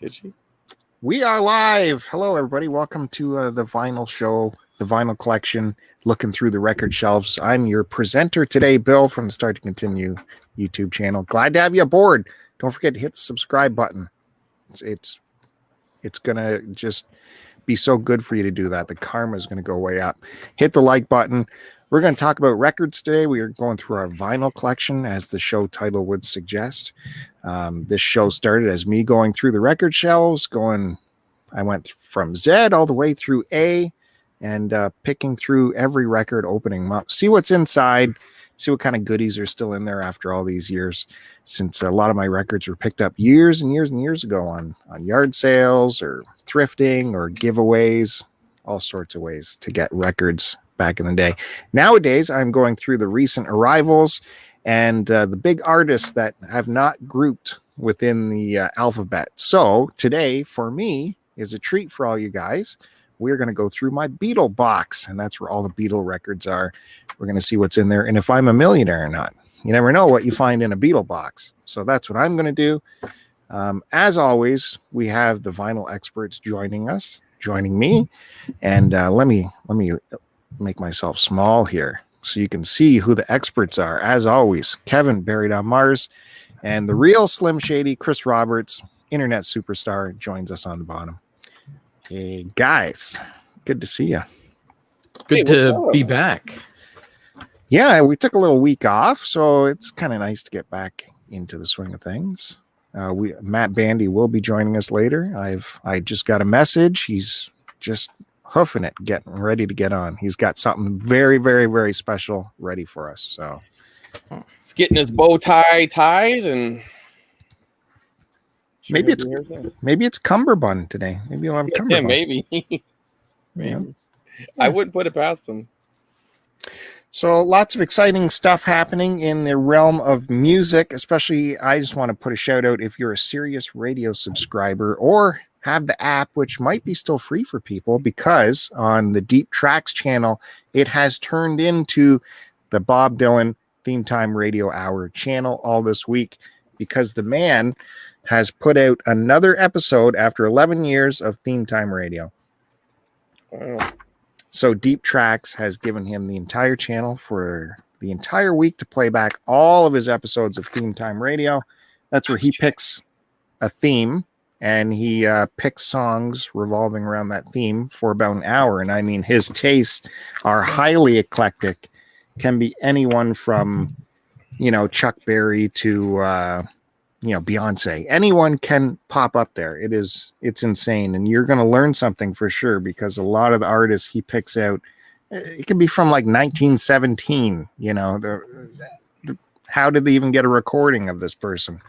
Did she? We are live. Hello, everybody. Welcome to the vinyl show, the vinyl collection, looking through the record shelves. I'm your presenter today, Bill, from the Start to Continue YouTube channel. Glad to have you aboard. Don't forget to hit the subscribe button. It's gonna just be so good for you to do that. The karma is gonna go way up. Hit the like button. We're going to talk about records today. We are going through our vinyl collection, as the show title would suggest. This show started as me going through the record shelves, I went from Z all the way through A, and picking through every record, opening them up, see what's inside, see what kind of goodies are still in there after all these years, since a lot of my records were picked up years and years and years ago on yard sales or thrifting or giveaways, all sorts of ways to get records back in the day. Nowadays, I'm going through the recent arrivals and the big artists that have not grouped within the alphabet. So today, for me, is a treat for all you guys. We're going to go through my Beatle box, and that's where all the Beatle records are. We're going to see what's in there and if I'm a millionaire or not. You never know what you find in a Beatle box. So that's what I'm going to do. As always, we have the vinyl experts joining me. And let me make myself small here so you can see who the experts are. As always, Kevin, buried on Mars, and the real Slim Shady, Chris Roberts, internet superstar, joins us on the bottom. Hey guys, good to see you. Good to be back. Yeah, we took a little week off, so it's kind of nice to get back into the swing of things. Matt Bandy will be joining us later. I just got a message. He's just hoofing it, getting ready to get on. He's got something very, very, very special ready for us. So he's getting his bow tie tied, and maybe it's cummerbund today. Maybe you'll have a cummerbund. Yeah, maybe. Yeah. I wouldn't put it past him. So lots of exciting stuff happening in the realm of music, especially I just want to put a shout out if you're a Sirius Radio subscriber or have the app, which might be still free for people, because on the Deep Tracks channel, it has turned into the Bob Dylan Theme Time Radio Hour channel all this week, because the man has put out another episode after 11 years of Theme Time Radio. Wow. So Deep Tracks has given him the entire channel for the entire week to play back all of his episodes of Theme Time Radio. That's where he picks a theme, and he picks songs revolving around that theme for about an hour. And I mean, his tastes are highly eclectic. Can be anyone from, Chuck Berry to, Beyonce. Anyone can pop up there. It's insane. And you're going to learn something for sure, because a lot of the artists he picks out, it can be from like 1917, how did they even get a recording of this person?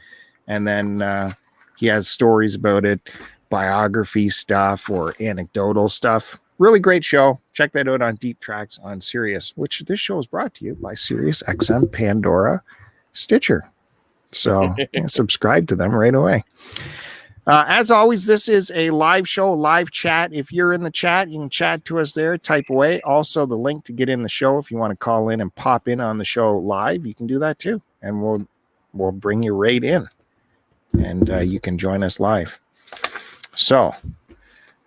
And then, he has stories about it, biography stuff or anecdotal stuff. Really great show. Check that out on Deep Tracks on Sirius, which this show is brought to you by Sirius XM, Pandora, Stitcher. So subscribe to them right away. As always, this is a live show, live chat. If you're in the chat, you can chat to us there, type away. Also, the link to get in the show, if you want to call in and pop in on the show live, you can do that too. And we'll bring you right in. And you can join us live. So,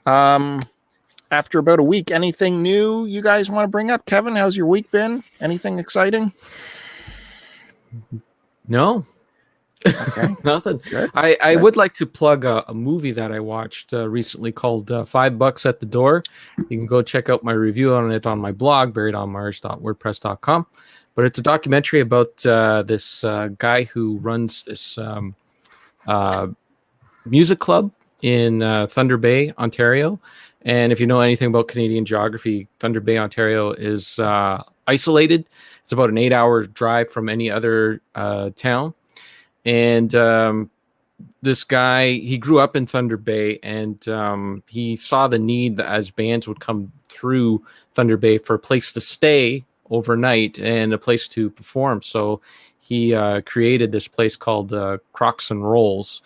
after about a week, anything new you guys want to bring up? Kevin, how's your week been? Anything exciting? No. Okay. Nothing. Good. I would like to plug a movie that I watched recently called $5 at the Door. You can go check out my review on it on my blog, buriedonmars.wordpress.com. But it's a documentary about this guy who runs this music club in Thunder Bay, Ontario. And if you know anything about Canadian geography, Thunder Bay, Ontario is isolated. It's about an 8-hour drive from any other town. And this guy, he grew up in Thunder Bay, and he saw the need that as bands would come through Thunder Bay for a place to stay overnight and a place to perform. So he created this place called Crocs and Rolls,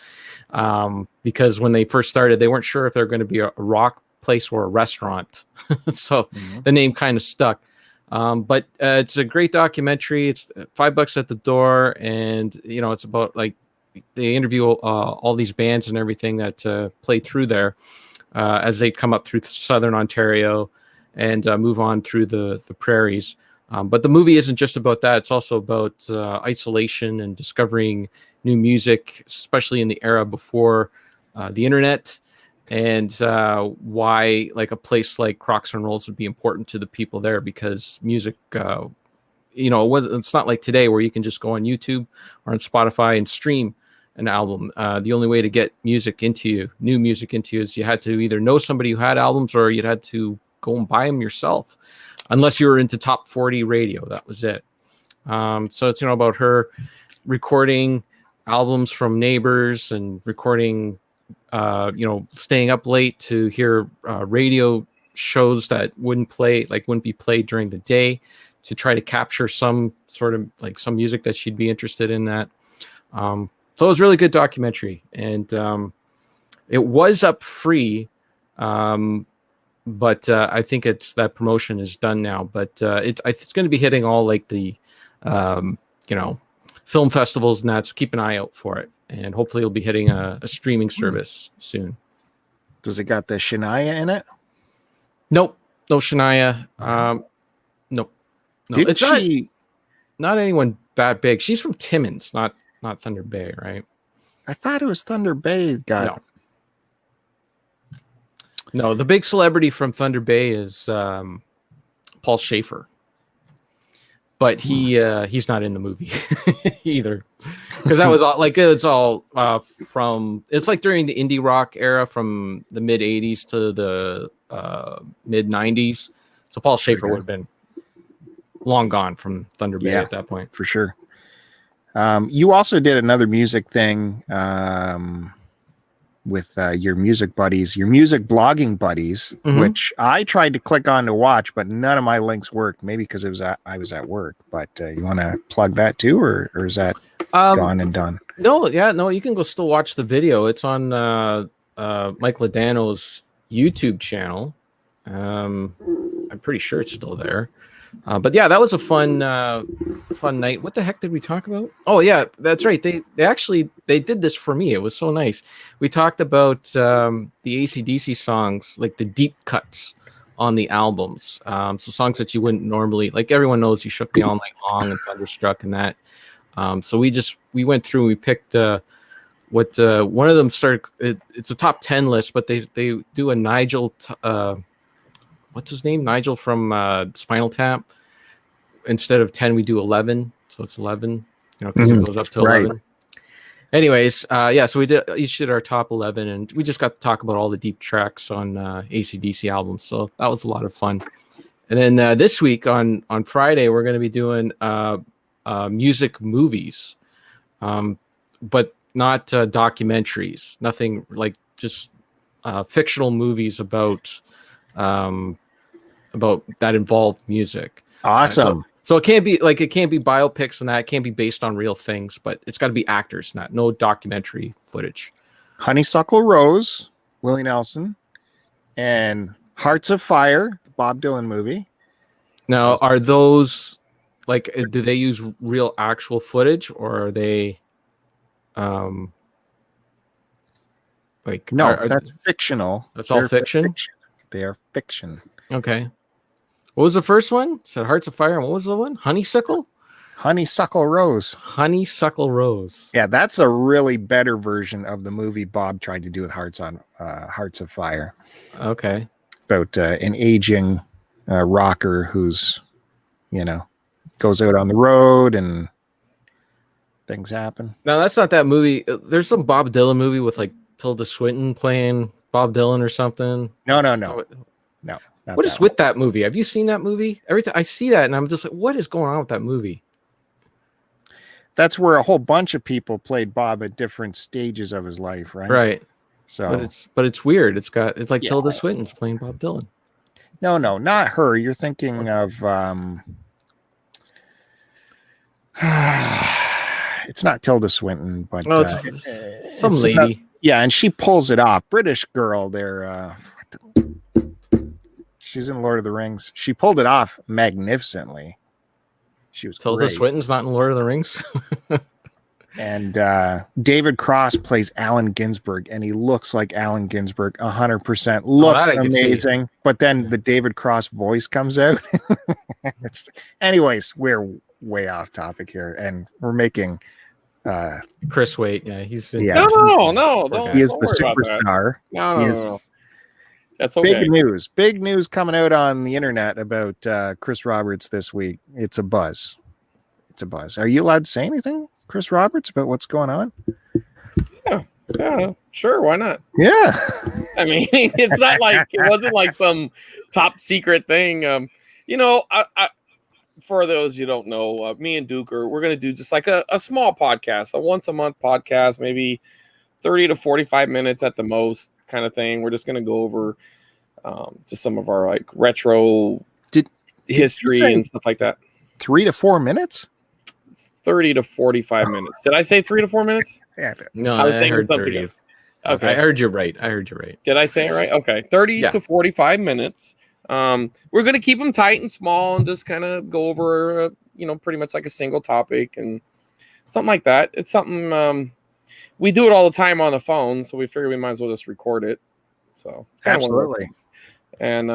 because when they first started, they weren't sure if they're going to be a rock place or a restaurant. So the name kind of stuck. But it's a great documentary. It's $5 at the door, and it's about like they interview all these bands and everything that play through there as they come up through southern Ontario and move on through the prairies. But the movie isn't just about that. It's also about isolation and discovering new music, especially in the era before the internet, and why like a place like Crocs and Rolls would be important to the people there, because music, it's not like today where you can just go on YouTube or on Spotify and stream an album. The only way to get new music into you, is you had to either know somebody who had albums, or you'd had to go and buy them yourself, unless you were into top 40 radio. That was it. So it's, about her recording albums from neighbors and recording, staying up late to hear radio shows that wouldn't be played during the day, to try to capture some sort of like some music that she'd be interested in that. So it was a really good documentary, and it was up free. But I think that promotion is done now. But it's going to be hitting all like the, film festivals and that. So keep an eye out for it, and hopefully it'll be hitting a streaming service soon. Does it got the Shania in it? Nope, no Shania. Nope, no. Did it's she? Not anyone that big. She's from Timmins, not Thunder Bay, right? I thought it was Thunder Bay. No, the big celebrity from Thunder Bay is Paul Schaefer, but he's not in the movie either, because that was all from, it's like during the indie rock era from the mid '80s to the mid '90s. So Paul Schaefer would have been long gone from Thunder Bay at that point, for sure. You also did another music thing. With your music blogging buddies, which I tried to click on to watch, but none of my links worked. Maybe because I was at work. But you want to plug that too, or is that gone and done? No, you can go still watch the video. It's on Mike Ladano's YouTube channel. I'm pretty sure it's still there. But yeah, that was a fun night. What the heck did we talk about? Oh yeah, that's right. They did this for me. It was so nice. We talked about the AC/DC songs, like the deep cuts on the albums. So songs that you wouldn't normally, like everyone knows You Shook Me All Night Long and Thunderstruck and that. So we went through, we picked what one of them started. It's a top 10 list, but they do a Nigel what's his name? Nigel from Spinal Tap. Instead of 10, we do 11. So it's 11, because it goes up to 11. Right. Anyways, so we each did our top 11, and we just got to talk about all the deep tracks on AC/DC albums. So that was a lot of fun. And then this week on Friday, we're going to be doing music movies, but not documentaries. Nothing like just fictional movies about that involve music. Awesome. So it can't be biopics and that. It can't be based on real things, but it's got to be actors, no documentary footage. Honeysuckle Rose, Willie Nelson, and Hearts of Fire, the Bob Dylan movie. Now, are those do they use real actual footage, or are they no, that's fictional. That's all fiction? They are fiction. Okay. What was the first one? It said Hearts of Fire. And what was the one? Honeysuckle Rose. Honeysuckle Rose. Yeah, that's a really better version of the movie Bob tried to do with Hearts of Fire. Okay. About an aging rocker who's, goes out on the road and things happen. No, that's not that movie. There's some Bob Dylan movie with like Tilda Swinton playing Bob Dylan or something. No. What is with that movie? Have you seen that movie? Every time I see that, and I'm just like, what is going on with that movie? That's where a whole bunch of people played Bob at different stages of his life, right? Right. So, but it's weird. It's like Tilda Swinton's playing Bob Dylan. No, not her. You're thinking of it's not Tilda Swinton, but it's some lady. And she pulls it off. British girl there. She's in Lord of the Rings. She pulled it off magnificently. She was Tilda Swinton's not in Lord of the Rings. And David Cross plays Allen Ginsberg, and he looks like Allen Ginsberg 100%. Looks that I could see. amazing. But then the David Cross voice comes out. Anyways, we're way off topic here, and we're making Chris Waite. Yeah, he's Yeah. No, Poor guy. he is don't the worry about that. superstar. No, He no, is- no. That's okay. Big news coming out on the internet about Chris Roberts this week. It's a buzz. Are you allowed to say anything, Chris Roberts, about what's going on? Yeah, sure. Why not? Yeah. I mean, it's not like it wasn't like some top secret thing. I for those you don't know, me and Duke we're gonna do just like a small podcast, a once a month podcast, maybe 30 to 45 minutes at the most, kind of thing. We're just gonna go over just some of our like retro history and stuff like that. 3 to 4 minutes? 30 to 45 minutes. Did I say 3 to 4 minutes? Yeah. No, I was I thinking heard something 30. else. Okay. I heard you right. Did I say it right? Okay. 30 to 45 minutes. We're going to keep them tight and small and just kind of go over, pretty much like a single topic and something like that. It's something we do it all the time on the phone, so we figure we might as well just record it. So it's kind of one of those things. And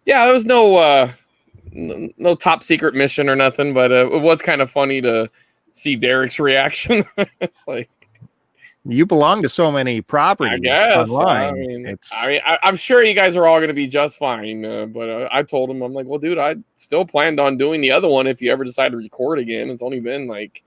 there was no top secret mission or nothing, but it was kind of funny to see Derek's reaction. It's like, you belong to so many properties. I guess. Online. I'm sure you guys are all going to be just fine. But I told him, I'm like, well, dude, I still planned on doing the other one if you ever decide to record again. It's only been like,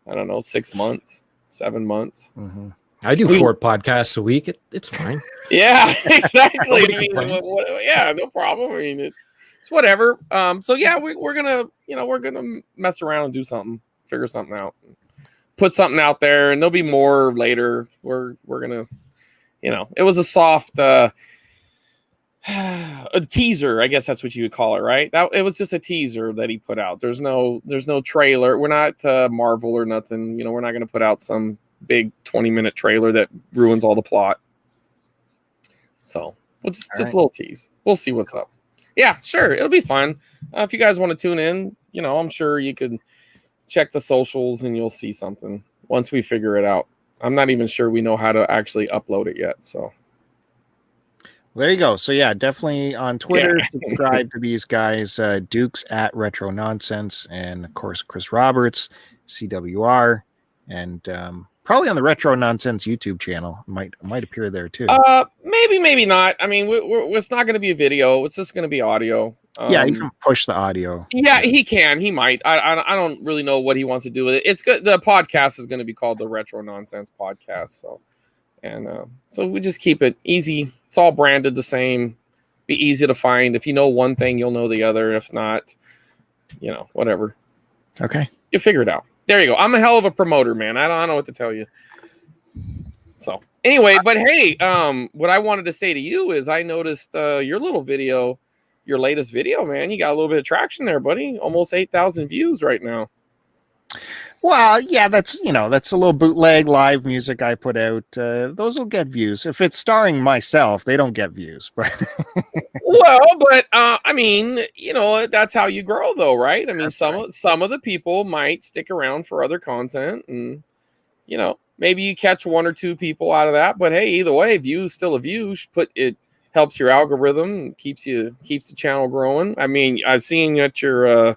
I don't know, 6 months, 7 months. Mm-hmm. I do 4 podcasts a week. It's fine. Yeah, exactly. Nobody complains. Yeah, no problem. I mean, it's whatever. So yeah, we're gonna mess around and do something, figure something out, put something out there, and there'll be more later. We're gonna, it was a soft a teaser, I guess that's what you would call it, right? It was just a teaser that he put out. There's no trailer. We're not Marvel or nothing. We're not gonna put out some big 20-minute trailer that ruins all the plot. So we'll just a little tease. We'll see what's up. Yeah, sure. It'll be fun. If you guys want to tune in, I'm sure you could check the socials and you'll see something once we figure it out. I'm not even sure we know how to actually upload it yet. So there you go. So yeah, definitely on Twitter, subscribe to these guys, Dukes at Retro Nonsense, and of course, Chris Roberts, CWR, and probably on the Retro Nonsense YouTube channel. Might appear there too. Maybe not. I mean, it's not going to be a video. It's just going to be audio. Yeah, you can push the audio. Yeah, he can. He might. I don't really know what he wants to do with it. It's good. The podcast is going to be called the Retro Nonsense Podcast. So, so we just keep it easy. It's all branded the same. Be easy to find. If you know one thing, you'll know the other. If not, whatever. Okay. You figure it out. There you go. I'm a hell of a promoter, man. I don't know what to tell you. So anyway, but hey, what I wanted to say to you is I noticed your little video, your latest video, man. You got a little bit of traction there, buddy. Almost 8,000 views right now. Well, yeah, that's a little bootleg live music I put out. Those will get views. If it's starring myself, they don't get views. But I mean, that's how you grow, though, right? I mean, some of the people might stick around for other content, and maybe you catch 1 or 2 people out of that. But hey, either way, views still a view. It helps your algorithm and keeps the channel growing. I mean, I've seen that you're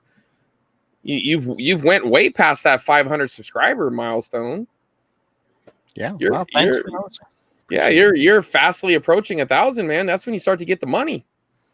you've went way past that 500 subscriber milestone. Yeah, thanks for noticing. Yeah, you're fastly approaching 1,000, man. That's when you start to get the money.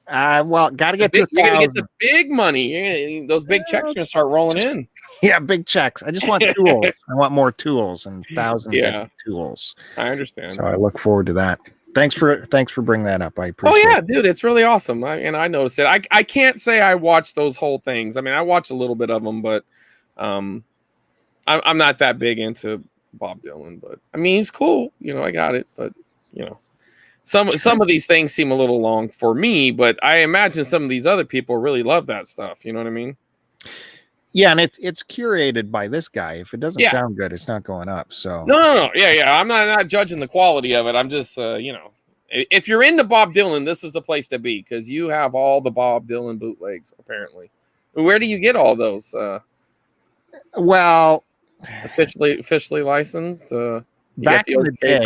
Well, got to get to 1,000. You're gonna get the big money. Those big checks are gonna start rolling in. Yeah, big checks. I just want tools. I want more tools, and 1,000 tools. I understand. So I look forward to that. Thanks for bringing that up. I appreciate it. Dude, it's really awesome. I noticed it. I can't say I watched those whole things. I mean, I watched a little bit of them, but I'm not that big into Bob Dylan. But I mean, he's cool. I got it. But some of these things seem a little long for me. But I imagine some of these other people really love that stuff. You know what I mean? Yeah, and it's curated by this guy. If it doesn't sound good, it's not going up. So no. Yeah. I'm not judging the quality of it. I'm just if you're into Bob Dylan, this is the place to be, because you have all the Bob Dylan bootlegs apparently. Where do you get all those? Well, officially licensed. Back in the day,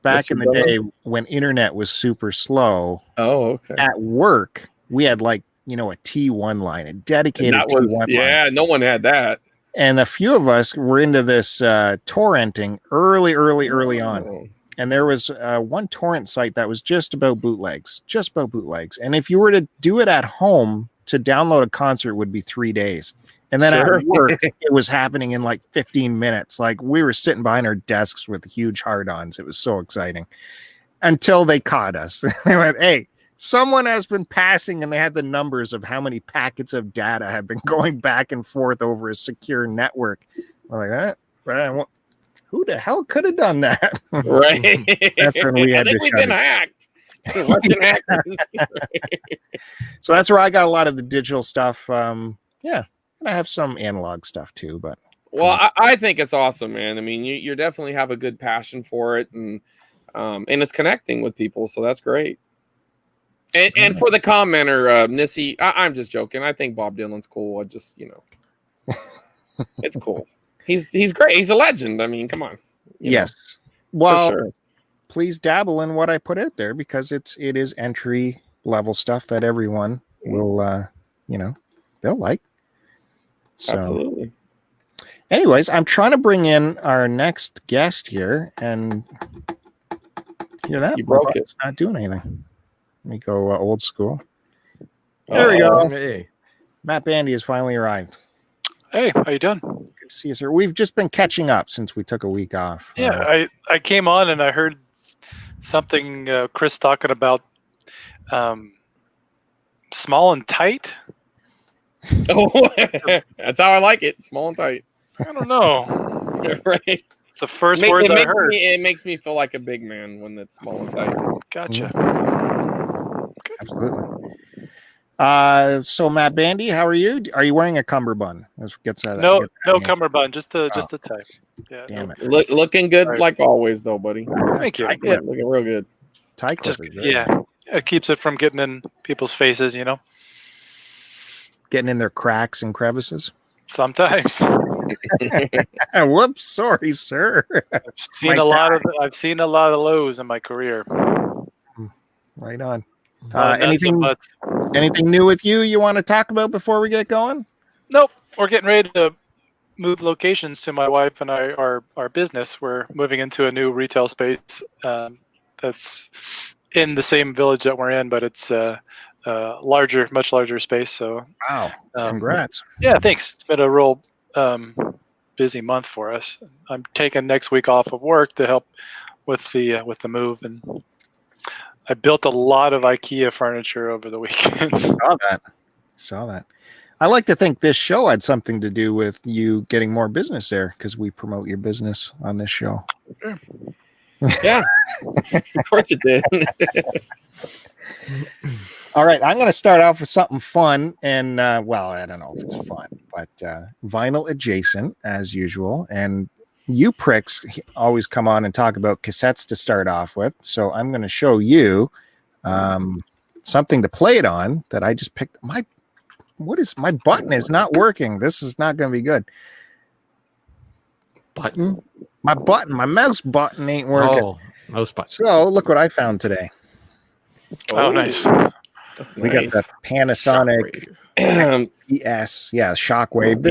Mr. Dillon? when internet was super slow. Oh, okay. At work, we had like a T1 line, a dedicated T1 line. Yeah, no one had that. And a few of us were into this torrenting early on. Oh. And there was one torrent site that was just about bootlegs. And if you were to do it at home, to download a concert would be 3 days. And then at work, it was happening in like 15 minutes. Like we were sitting behind our desks with huge hard-ons. It was so exciting. Until they caught us. They went, hey, someone has been passing, and they had the numbers of how many packets of data have been going back and forth over a secure network. We're like, who the hell could have done that? Right. That's when we had we've been hacked. Russian hackers. So that's where I got a lot of the digital stuff. I have some analog stuff too, but I think it's awesome, man. I mean, you definitely have a good passion for it, and it's connecting with people, so that's great. And for the commenter, Nissy, I'm just joking. I think Bob Dylan's cool. I just, it's cool. He's great. He's a legend. I mean, come on. Yes. Well, sure. Please dabble in what I put out there, because it is entry level stuff that everyone will, they'll like. So, absolutely. Anyways, I'm trying to bring in our next guest here, and hear that? You broke it. It's not doing anything. Let me go old school. There we go. Hey. Matt Bandy has finally arrived. Hey, how you doing? Good to see you, sir. We've just been catching up since we took a week off. Yeah, I came on and I heard something Chris talking about small and tight. Oh, that's how I like it. Small and tight. I don't know. Right. It's the first words I heard. It makes me feel like a big man when it's small and tight. Gotcha. Absolutely. So Matt Bandy, how are you? Are you wearing a cummerbund? No cummerbund, just a tie. Yeah. Damn it. Looking good like always, though, buddy. Thank you. Yeah, looking real good. Tie clip. It keeps it from getting in people's faces, Getting in their cracks and crevices. Sometimes. Whoops, sorry, sir. I've seen a lot of lows in my career. Right on. Anything new with you want to talk about before we get going? Nope. We're getting ready to move locations to my wife and our business. We're moving into a new retail space that's in the same village that we're in, but it's much larger space. So wow, congrats. Yeah, thanks. It's been a real busy month for us. I'm taking next week off of work to help with the move, and I built a lot of IKEA furniture over the weekend. Saw that. I like to think this show had something to do with you getting more business there, because we promote your business on this show. Sure. Yeah, of course it did. All right, I'm going to start off with something fun, and I don't know if it's fun, but vinyl adjacent as usual. And you pricks always come on and talk about cassettes to start off with, so I'm going to show you something to play it on that I just picked. My button is not working. This is not going to be good. Button? My mouse button ain't working. Oh, mouse button. So look what I found today. Oh, nice. We got the Panasonic PS, Shockwave.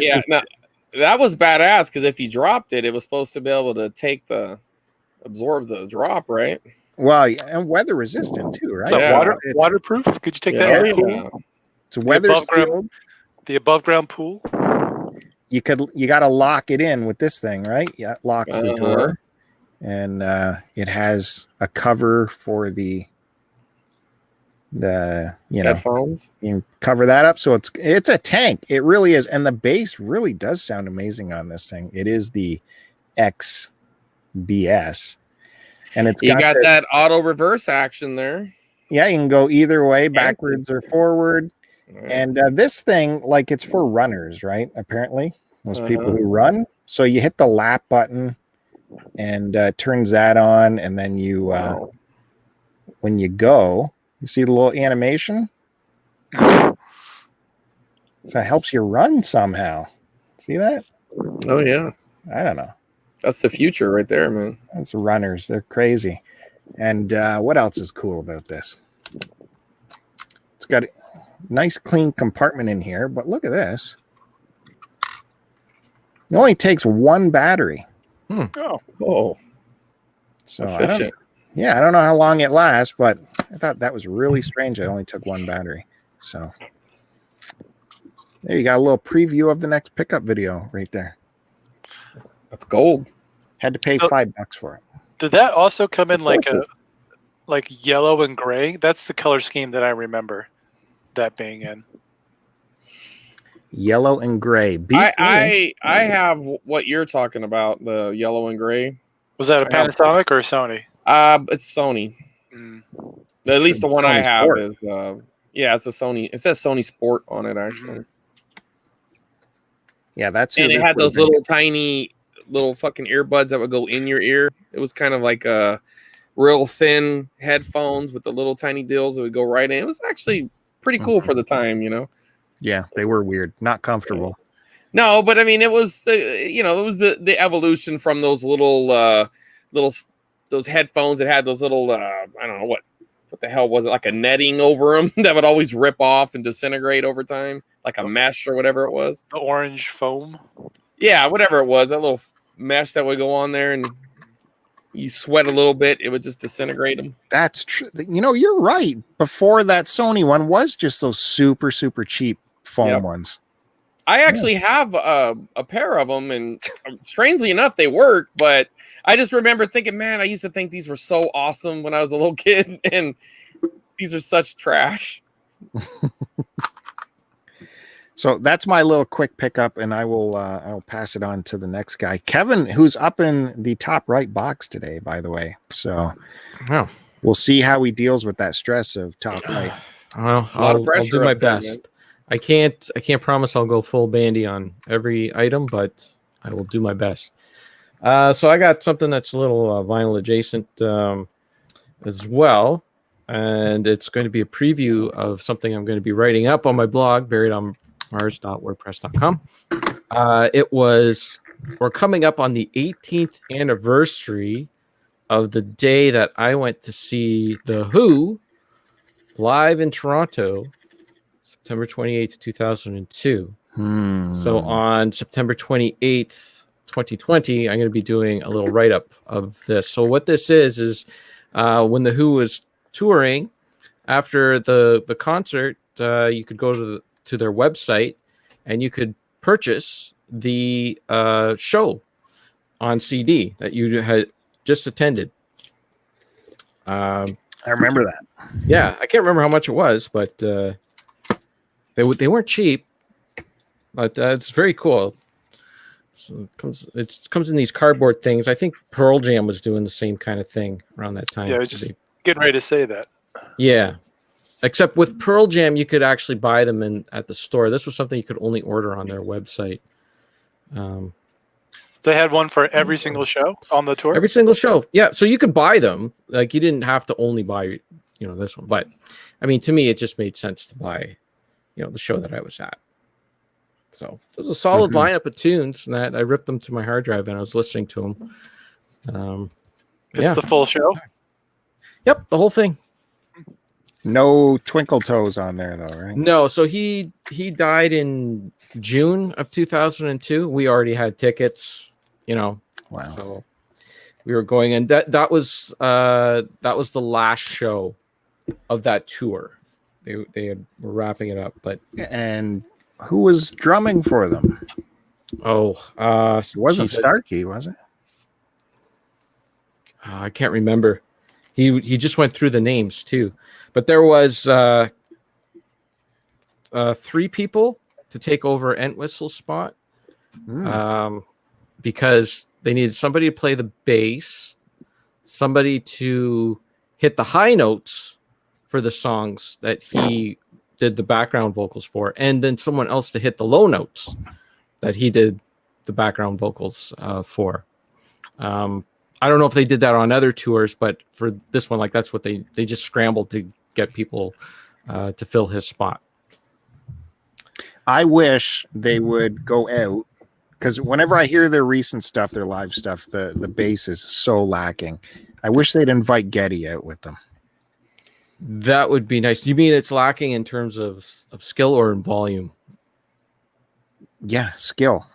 That was badass, because if you dropped it, it was supposed to be able to absorb the drop, right? Well, and weather resistant too, right? Is that waterproof? Could you take that out of the pool? It's a weather sealed. The above ground pool. You got to lock it in with this thing, right? Yeah, it locks the door, and it has a cover for the headphones. You can cover that up, so it's a tank. It really is, and the bass really does sound amazing on this thing. It is the XBS, and it's got that auto reverse action there. Yeah, you can go either way, backwards or forward. And this thing, like, it's for runners, right? Apparently, most people who run. So you hit the lap button, and turns that on, and then you, when you go, you see the little animation. So it helps you run somehow. See that? Oh yeah. I don't know. That's the future right there, man. That's runners. They're crazy. And what else is cool about this? It's got a nice clean compartment in here, but look at this. It only takes one battery. Oh, So efficient. I don't know how long it lasts, but I thought that was really strange. It only took one battery. So there you got a little preview of the next pickup video right there. That's gold. Had to pay $5 for it. Did that also come in like yellow and gray? That's the color scheme that I remember that being in. Yellow and gray. I have what you're talking about, the yellow and gray. Was that a Panasonic or a Sony? It's Sony. At least the one I have is it's a Sony. It says Sony Sport on it actually. Yeah, that's and it had those little tiny little fucking earbuds that would go in your ear. It was kind of like a real thin headphones with the little tiny deals that would go right in. It was actually pretty cool for the time, you know. Yeah, they were weird, not comfortable. No, but I mean, it was the evolution from those little those headphones that had those little I don't know what the hell was it, like a netting over them that would always rip off and disintegrate over time, like a mesh or whatever it was. The orange foam. Yeah, whatever it was, that little mesh that would go on there, and you sweat a little bit, it would just disintegrate them. That's true. You know, you're right. Before that Sony one was just those super, super cheap foam ones. I actually have a pair of them, and strangely enough, they work. But I just remember thinking, man, I used to think these were so awesome when I was a little kid, and these are such trash. So that's my little quick pickup, and I'll pass it on to the next guy, Kevin, who's up in the top right box today, by the way. So we'll see how he deals with that stress of top right. Well, I'll do my best. Man. I can't promise I'll go full Bandy on every item, but I will do my best. So I got something that's a little vinyl adjacent as well, and it's going to be a preview of something I'm going to be writing up on my blog, buriedonmars.wordpress.com. We're coming up on the 18th anniversary of the day that I went to see The Who live in Toronto, September 28th, 2002. So on September 28th, 2020, I'm going to be doing a little write-up of this. So what this is when The Who was touring, after the concert, you could go to their website and you could purchase the show on CD that you had just attended. I remember that. Yeah, I can't remember how much it was, but they weren't cheap. But it's very cool. So it comes in these cardboard things. I think Pearl Jam was doing the same kind of thing around that time. Yeah, I was just getting ready to say that. Yeah. Except with Pearl Jam, you could actually buy them at the store. This was something you could only order on their website. They had one for every single show on the tour? Every single show. Yeah, so you could buy them. Like, you didn't have to only buy, this one. But, I mean, to me, it just made sense to buy, the show that I was at. So it was a solid lineup of tunes, and that I ripped them to my hard drive, and I was listening to them. It's the full show? Yep, the whole thing. No Twinkle Toes on there, though, right? No, so he died in June of 2002. We already had tickets, Wow. So we were going in. That was the last show of that tour. They were wrapping it up, but and who was drumming for them? It wasn't Starkey, was it? I can't remember. He just went through the names too. But there was 3 people to take over Entwistle's spot because they needed somebody to play the bass, somebody to hit the high notes for the songs that he did the background vocals for, and then someone else to hit the low notes that he did the background vocals for. I don't know if they did that on other tours, but for this one, that's what they just scrambled to get people to fill his spot. I wish they would go out Because whenever I hear their recent stuff, their live stuff, the bass is so lacking. I wish they'd invite Getty out with them. That would be nice. You mean it's lacking in terms of skill or in volume? Yeah, skill.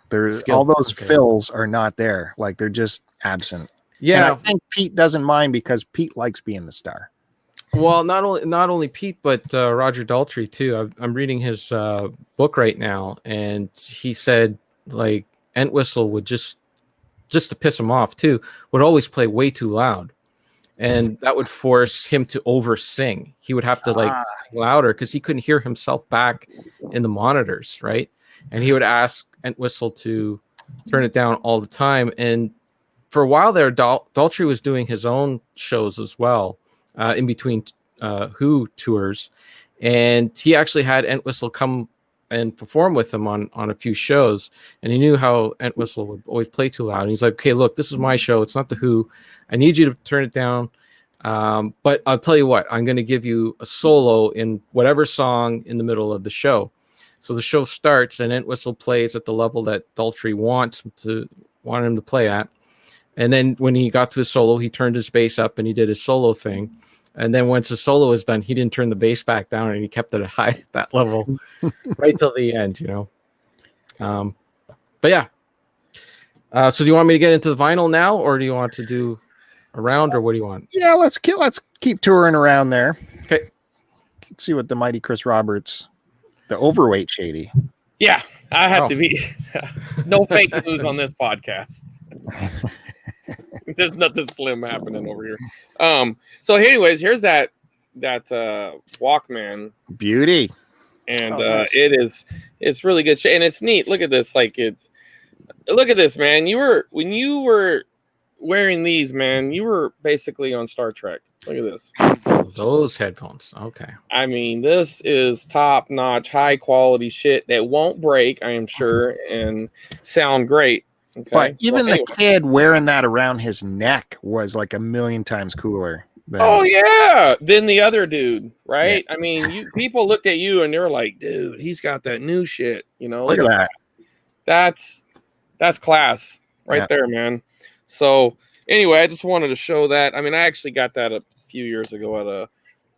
All those fills are not there. Like they're just absent. Yeah, and I think Pete doesn't mind because Pete likes being the star. Well, not only Pete, but Roger Daltrey too. I'm reading his book right now, and he said like Entwistle would just to piss him off too, would always play way too loud, and that would force him to over sing. He would have to sing louder because he couldn't hear himself back in the monitors, right? And he would ask Entwistle to turn it down all the time. And for a while there, Daltrey was doing his own shows as well. In between Who tours, and he actually had Entwistle come and perform with him on a few shows, and he knew how Entwistle would always play too loud. And he's like, okay, look, this is my show, it's not the Who, I need you to turn it down, but I'll tell you what, I'm going to give you a solo in whatever song in the middle of the show. So the show starts and Entwistle plays at the level that Daltrey wanted him to play at, and then when he got to his solo, he turned his bass up and he did his solo thing. And then once the solo was done, he didn't turn the bass back down, and he kept it at that level right till the end, you know. But yeah. So do you want me to get into the vinyl now, or do you want to do a round, or what do you want? Yeah, let's keep touring around there. Okay. Let's see what the mighty Chris Roberts, the overweight Shady. Yeah, I had to be no fake news on this podcast. There's nothing slim happening over here. So anyways, here's that Walkman beauty, and it's really good shit, and it's neat. Look at this, look at this, man. When you were wearing these, man, you were basically on Star Trek. Look at this. Those headphones. Okay. I mean, this is top notch, high quality shit that won't break, I am sure, and sound great. Okay. But even the kid wearing that around his neck was like a million times cooler. Oh yeah, than the other dude, right? Yeah. I mean, people looked at you and they were like, "Dude, he's got that new shit." You know, look at that. That's class right there, man. So anyway, I just wanted to show that. I mean, I actually got that a few years ago at a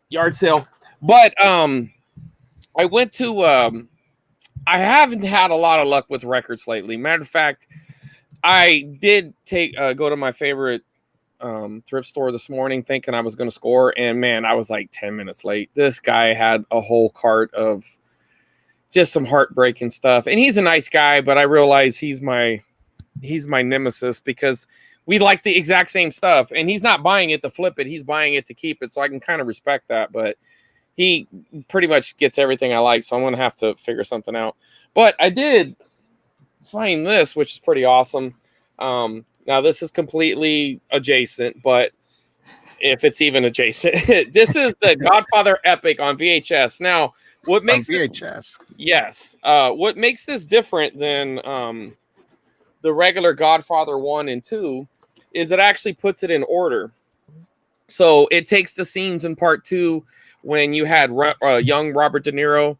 yard sale, but I went to. I haven't had a lot of luck with records lately. Matter of fact, I did go to my favorite thrift store this morning thinking I was going to score, and man, I was like 10 minutes late. This guy had a whole cart of just some heartbreaking stuff, and he's a nice guy, but I realize he's my nemesis because we like the exact same stuff, and he's not buying it to flip it, he's buying it to keep it, so I can kind of respect that, but he pretty much gets everything I like, so I'm going to have to figure something out. But I did find this, which is pretty awesome. Now this is completely adjacent, but if it's even adjacent, this is the Godfather Epic on VHS. Now, what makes VHS? What makes this different than the regular Godfather 1 and 2 is it actually puts it in order. So it takes the scenes in part 2 when you had young Robert De Niro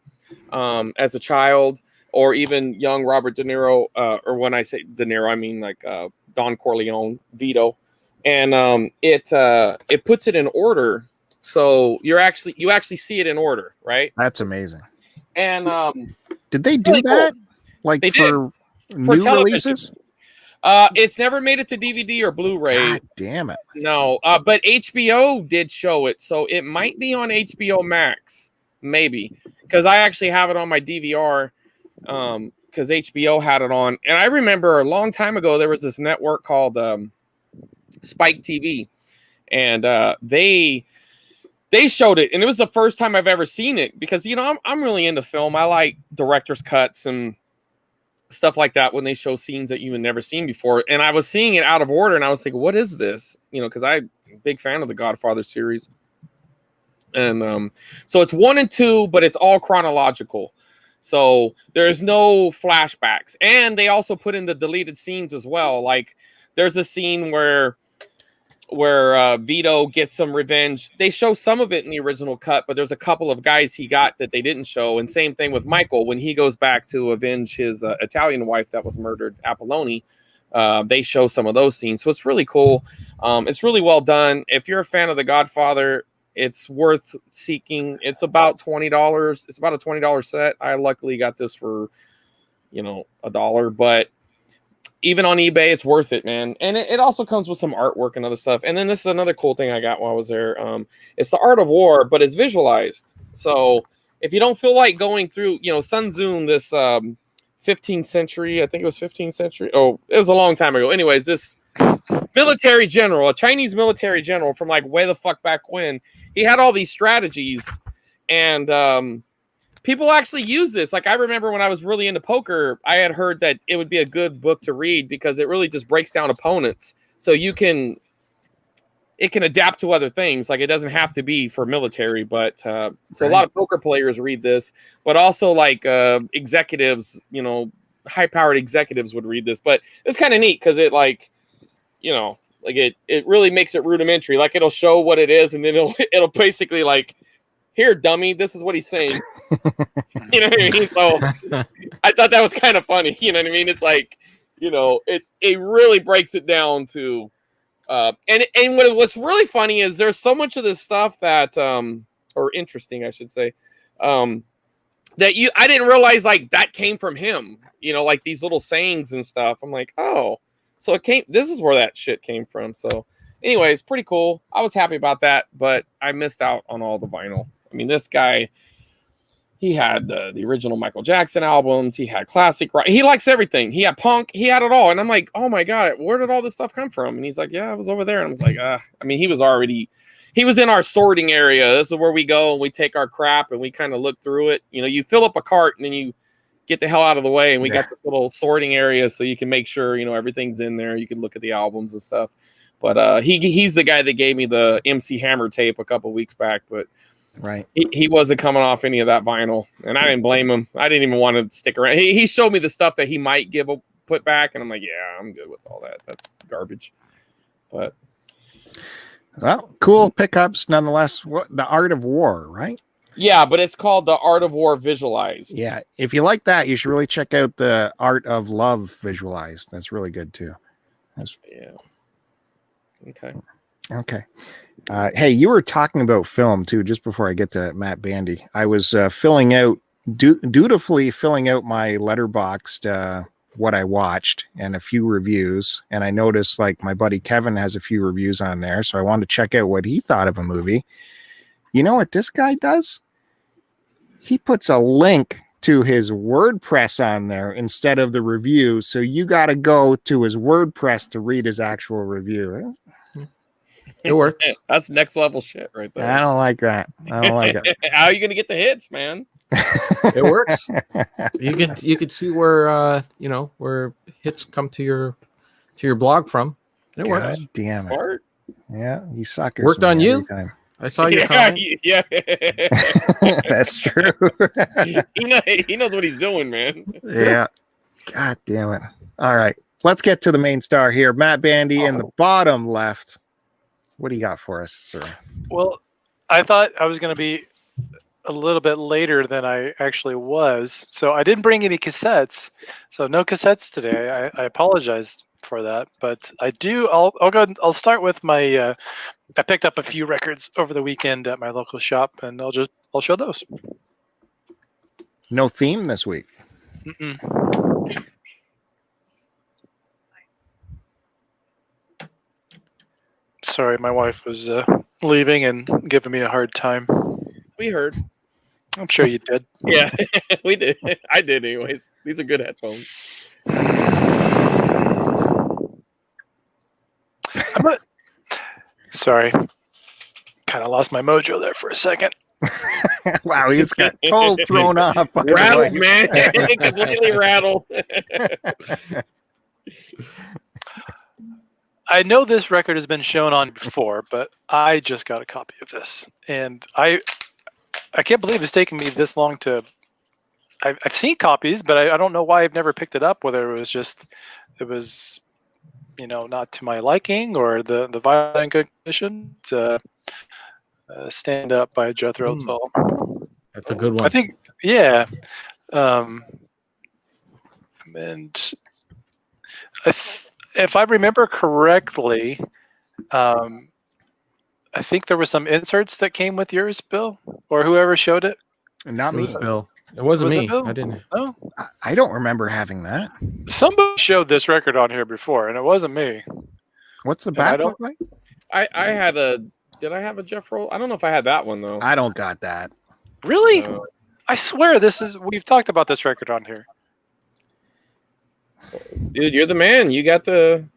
as a child, or even young Robert De Niro, or when I say De Niro, I mean like Don Corleone, Vito, and it puts it in order, so you actually see it in order, right? That's amazing. And did they do that? Cool. Like they for new releases? It's never made it to DVD or Blu-ray. God damn it! No, but HBO did show it, so it might be on HBO Max, maybe, because I actually have it on my DVR. Because HBO had it on, and I remember a long time ago there was this network called Spike TV, and they showed it, and it was the first time I've ever seen it because I'm really into film. I like director's cuts and stuff like that when they show scenes that you had never seen before, and I was seeing it out of order, and I was thinking, what is this? Because I'm a big fan of the Godfather series, and so it's 1 and 2, but it's all chronological. So there's no flashbacks, and they also put in the deleted scenes as well. Like there's a scene where where Vito gets some revenge. They show some of it in the original cut, but there's a couple of guys he got that they didn't show. And same thing with Michael when he goes back to avenge his Italian wife that was murdered, Apolloni. They show some of those scenes, so it's really cool. It's really well done. If you're a fan of The Godfather, it's worth seeking. It's about $20. It's about a $20 set. I luckily got this for $1, but even on eBay, it's worth it, man. And it also comes with some artwork and other stuff. And then this is another cool thing I got while I was there. It's The Art of War, but it's visualized. So if you don't feel like going through, Sun Tzu, this 15th century, I think it was 15th century. Oh, it was a long time ago. Anyways, this military general, a Chinese military general from like way the fuck back when, he had all these strategies, and people actually use this. Like I remember when I was really into poker, I had heard that it would be a good book to read because it really just breaks down opponents. So it can adapt to other things. Like it doesn't have to be for military, but so a lot of poker players read this, but also like executives, high powered executives would read this. But it's kind of neat because it it really makes it rudimentary. Like it'll show what it is, and then it'll basically like, here, dummy, this is what he's saying. You know what I mean? So I thought that was kind of funny. You know what I mean? It's like, it really breaks it down to, and what's really funny is there's so much of this stuff that, or interesting, I should say, that I didn't realize like that came from him. Like these little sayings and stuff. I'm like, oh, so this is where that shit came from. So, anyways, pretty cool. I was happy about that, but I missed out on all the vinyl. I mean, this guy, he had the original Michael Jackson albums. He had classic rock. He likes everything. He had punk. He had it all. And I'm like, oh my God, where did all this stuff come from? And he's like, yeah, I was over there. And I was like, I mean, he was in our sorting area. This is where we go and we take our crap and we kind of look through it. You fill up a cart and then you get the hell out of the way. And we got this little sorting area so you can make sure, everything's in there. You can look at the albums and stuff. But he's the guy that gave me the MC Hammer tape a couple weeks back. But right, he wasn't coming off any of that vinyl, and I didn't blame him. I didn't even want to stick around. He showed me the stuff that he might put back, and I'm like, yeah, I'm good with all that. That's garbage. But well, cool pickups nonetheless. What, The Art of War, right? Yeah, but it's called The Art of War Visualized. Yeah, if you like that, you should really check out The Art of Love Visualized. That's really good too. Yeah. Okay. Hey, you were talking about film too, just before I get to Matt Bandy. I was dutifully filling out my Letterboxd what I watched and a few reviews. And I noticed like my buddy Kevin has a few reviews on there. So I wanted to check out what he thought of a movie. You know what this guy does? He puts a link to his WordPress on there instead of the review. So you got to go to his WordPress to read his actual review. It works. That's next level shit right there. I don't like that. I don't like it. How are you going to get the hits, man? It works. You could see where where hits come to your blog from. It works. God damn it. Smart. Yeah, you suckers. Worked on you. Time. I saw your comment. Yeah. That's true. He knows what he's doing, man. Yeah. God damn it. All right. Let's get to the main star here. Matt Bandy in the bottom left. What do you got for us, sir? Well, I thought I was going to be a little bit later than I actually was. So I didn't bring any cassettes. So no cassettes today. I apologize for that. But I do. I'll go. I'll start with my. I picked up a few records over the weekend at my local shop, and I'll show those. No theme this week. Mm-mm. Sorry, my wife was leaving and giving me a hard time. We heard. I'm sure you did. Yeah, we did. I did anyways. These are good headphones. Sorry. Kind of lost my mojo there for a second. Wow, he's got all thrown off. Rattled, man. Completely rattled. I know this record has been shown on before, but I just got a copy of this. And I can't believe it's taken me this long to... I've seen copies, but I don't know why I've never picked it up, whether it was not to my liking, or the violin in good condition. Stand Up by Jethro Tull. That's a good one. I think, yeah. And if I remember correctly, I think there were some inserts that came with yours, Bill, or whoever showed it. Not It was me. Bill. It wasn't Was it me. Bill? I didn't. No, I don't remember having that. somebody showed this record on here before, and it wasn't me. What's the And I back don't- look like? I had a. Did I have a Jeff Roll? I don't know if I had that one though. I don't got that. Really? Uh, I swear we've talked about this record on here. Dude, you're the man. You got the.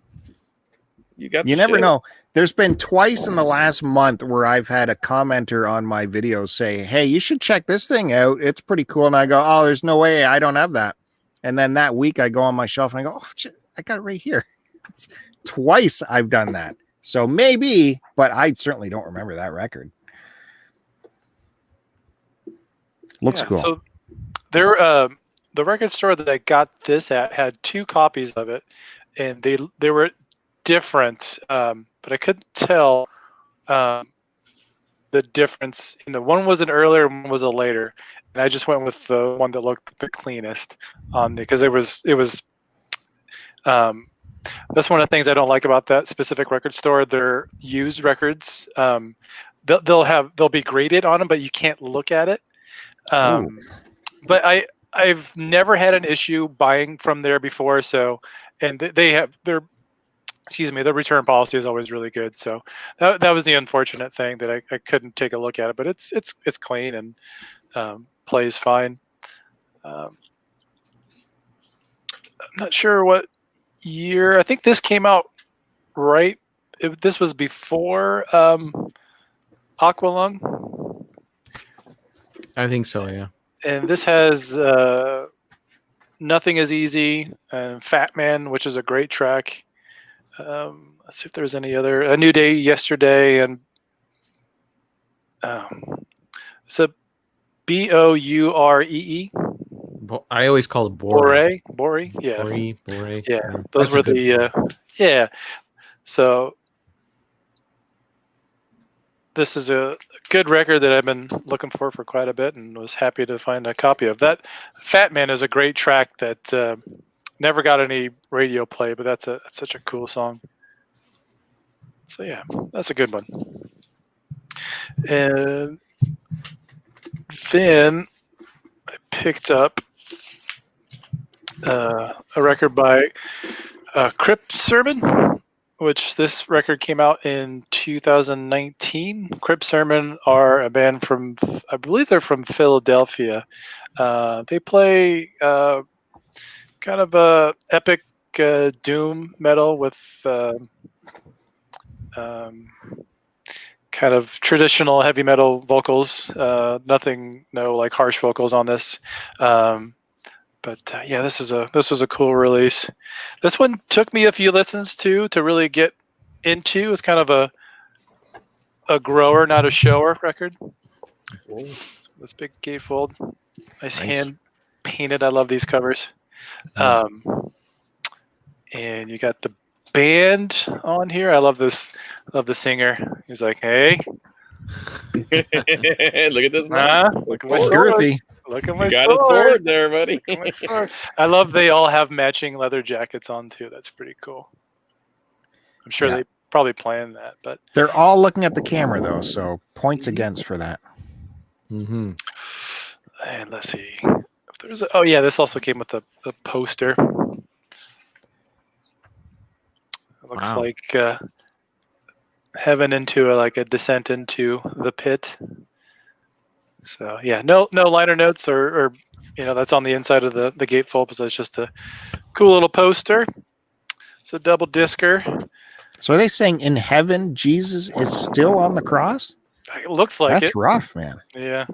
You never know. There's been twice in the last month where I've had a commenter on my videos say, "Hey, you should check this thing out. It's pretty cool." And I go, "Oh, there's no way. I don't have that." And then that week I go on my shelf and I go, "Oh, shit, I got it right here." It's twice I've done that. So maybe, but I certainly don't remember that record. Looks cool. So there, the record store that I got this at had 2 copies of it, and they were different, but I couldn't tell the difference. One was an earlier, one was a later, and I just went with the one that looked the cleanest on because it was. That's one of the things I don't like about that specific record store. They're used records. They'll be graded on them, but you can't look at it. But I've never had an issue buying from there before. So, and they have their return policy is always really good. So that was the unfortunate thing that I couldn't take a look at it, but it's clean and plays fine. I'm not sure what year. I think this came out right. This was before Aqualung. I think so. Yeah. And this has Nothing Is Easy and Fat Man, which is a great track. Let's see if there's any other. A New Day, Yesterday, and it's a Bouree. I always call it Bore. Bore, yeah. Bore. Yeah, those were the yeah. So this is a good record that I've been looking for quite a bit, and was happy to find a copy of that. Fat Man is a great track that never got any radio play, but that's such a cool song. So yeah, that's a good one. And then I picked up a record by Crip Sermon, which this record came out in 2019. Crip Sermon are a band from, I believe they're from Philadelphia. They play kind of a epic doom metal with kind of traditional heavy metal vocals. No like harsh vocals on this. But yeah, this was a cool release. This one took me a few listens to really get into. It's kind of a grower, not a shower record. This big gatefold, nice hand painted. I love these covers. And you got the band on here. I love this. Love the singer. He's like, "Hey, look at this man. Look at my sword. Look at my sword. Got a sword there, buddy. My sword." I love they all have matching leather jackets on too. That's pretty cool. I'm sure they probably planned that, but they're all looking at the camera though, so points against for that. Mm-hmm. And let's see if there's this also came with a poster. It looks like heaven into a descent into the pit. So yeah, no liner notes or that's on the inside of the gatefold, so it's just a cool little poster. It's a double discer. So are they saying in heaven Jesus is still on the cross? It looks like That's rough, man. Yeah.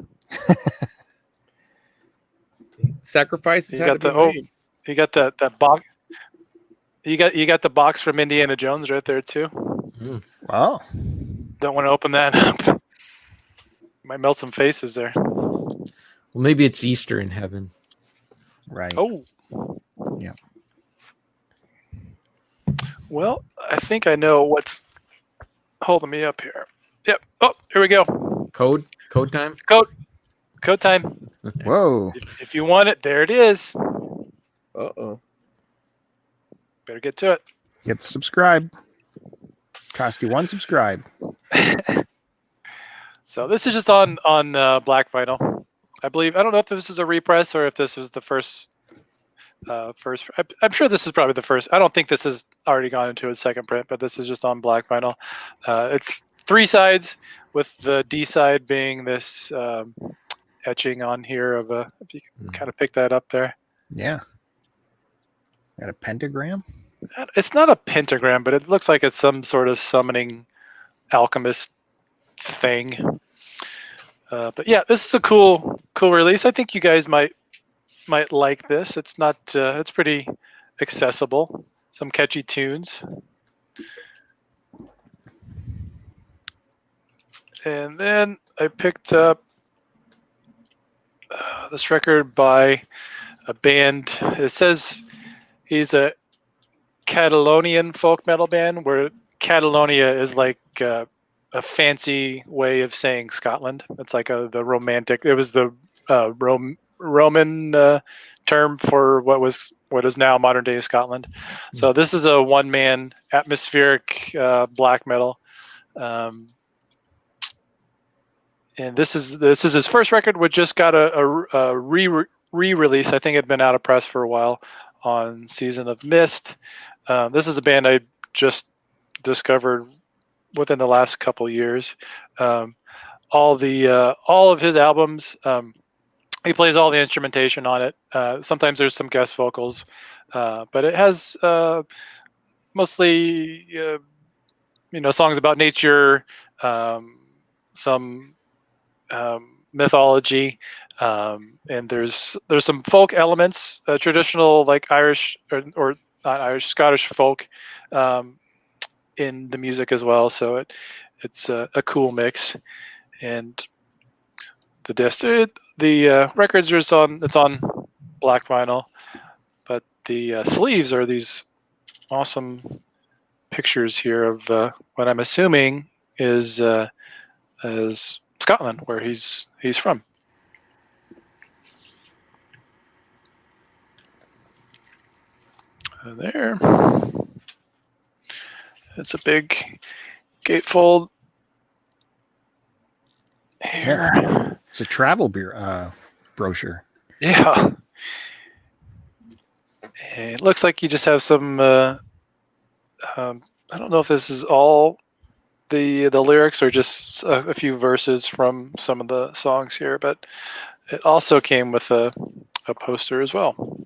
Sacrifices. You got that box. You got the box from Indiana Jones right there too. Wow. Don't want to open that up. Might melt some faces there. Well, maybe it's Easter in heaven. Right. Oh. Yeah. Well, I think I know what's holding me up here. Yep. Oh, here we go. Code time. Code time. Whoa. If you want it, there it is. Uh-oh. Better get to it. Hit subscribe. Cost you one subscribe. So this is just on black vinyl. I believe. I don't know if this is a repress or if this was the first. I'm sure this is probably the first. I don't think this has already gone into its second print, but this is just on black vinyl. It's 3 sides, with the D side being this etching on here of a. If you can kind of pick that up there. Yeah. Got a pentagram? It's not a pentagram, but it looks like it's some sort of summoning alchemist thing. But yeah, this is a cool release. I think you guys might like this. It's not. It's pretty accessible. Some catchy tunes. And then I picked up this record by a band. It says he's a Catalonian folk metal band, where Catalonia is like a fancy way of saying Scotland. It's like the romantic. It was the Roman term for what is now modern day Scotland. So this is a one-man atmospheric black metal, and this is his first record, which just got a re-release. I think it had been out of press for a while on Season of Mist. This is a band I just discovered within the last couple years. All of his albums, he plays all the instrumentation on it. Sometimes there's some guest vocals, but it has mostly songs about nature, some mythology, and there's some folk elements, traditional like Irish or not Irish, Scottish folk in the music as well. So it's a cool mix, and the records are it's on black vinyl, but the sleeves are these awesome pictures here of what I'm assuming is Scotland, where he's from. There. It's a big gatefold here. Yeah. It's a travel brochure. Yeah. It looks like you just have some. I don't know if this is all the lyrics or just a few verses from some of the songs here, but it also came with a poster as well.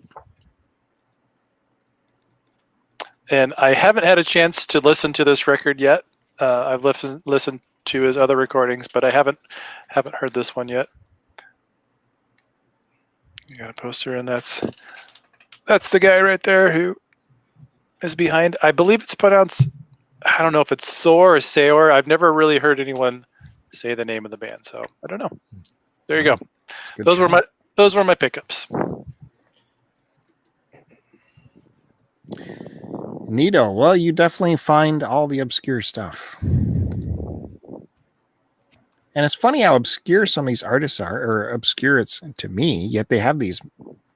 And I haven't had a chance to listen to this record yet. I've listened to his other recordings, but I haven't heard this one yet. You got a poster, and that's the guy right there who is behind. I believe it's pronounced. I don't know if it's Soar or Sayor. I've never really heard anyone say the name of the band, so I don't know. There you go. Those were my pickups. Neato. Well, you definitely find all the obscure stuff. And it's funny how obscure some of these artists are, or obscure it's to me, yet they have these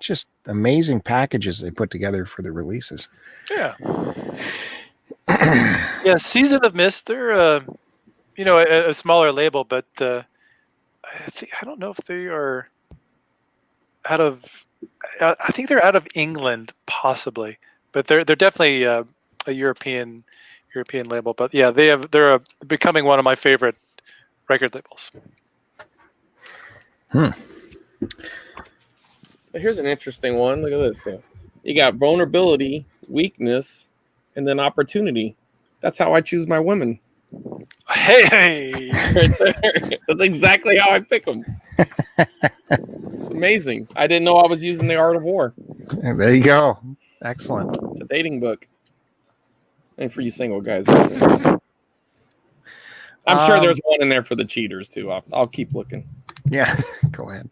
just amazing packages they put together for the releases. Yeah. Yeah, Season of Mist, they're a smaller label, but I don't know if they are out of. I think they're out of England, possibly, but they're definitely a European label. But yeah, they're becoming one of my favorite record labels. Here's an interesting one. Look at this. You got vulnerability, weakness, and then opportunity. That's how I choose my women. Hey. That's exactly how I pick them. It's amazing. I didn't know I was using The Art of War. There you go. Excellent. It's a dating book. And for you single guys. I'm sure there's one in there for the cheaters too. I'll keep looking. Yeah, go ahead.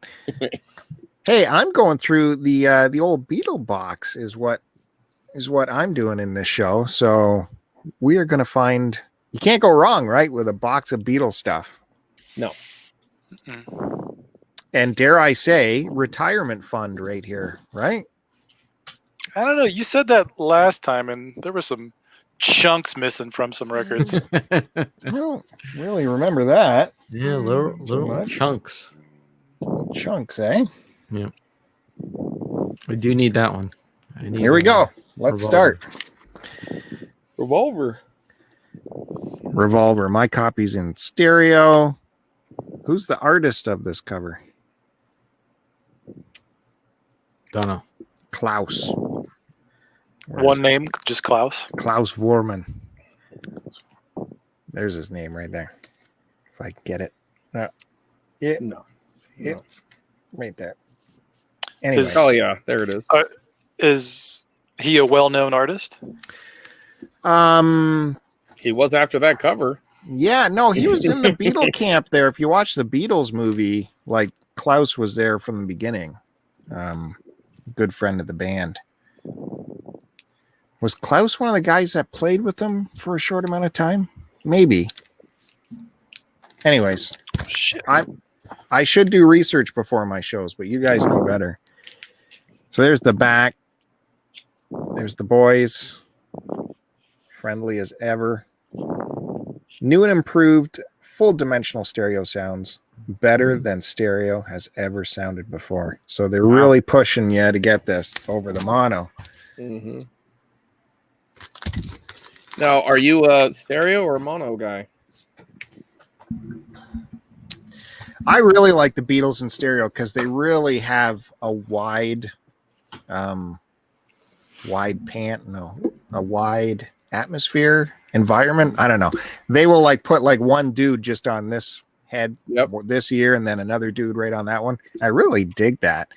Hey, I'm going through the old Beatle box is what is what I'm doing in this show. So we are going to find, you can't go wrong, right? With a box of Beatles stuff. No. Mm-mm. And dare I say, retirement fund right here, right? I don't know. You said that last time, and there were some chunks missing from some records. I don't really remember that. Yeah, little chunks. Chunks, eh? Yeah. I do need that one. Here we go. Let's start. Revolver. My copy's in stereo. Who's the artist of this cover? Don't know. Klaus. One name, just Klaus. Klaus Vorman. There's his name right there. If I can get it. No. Right there. Anyway. Oh yeah, there it is. Is he a well-known artist? He was after that cover. Yeah, no, he was in the Beatle camp there. If you watch the Beatles movie, like Klaus was there from the beginning. Good friend of the band. Was Klaus one of the guys that played with them for a short amount of time? Maybe. Anyways, Shit. I should do research before my shows, but you guys know better. So there's the back. There's the boys. Friendly as ever. New and improved full dimensional stereo sounds. Better than stereo has ever sounded before. So they're really pushing you to get this over the mono. Mm-hmm. Now, are you a stereo or a mono guy? I really like the Beatles in stereo because they really have a wide atmosphere environment. I don't know. They will like put like one dude just on this head this year and then another dude right on that one. I really dig that.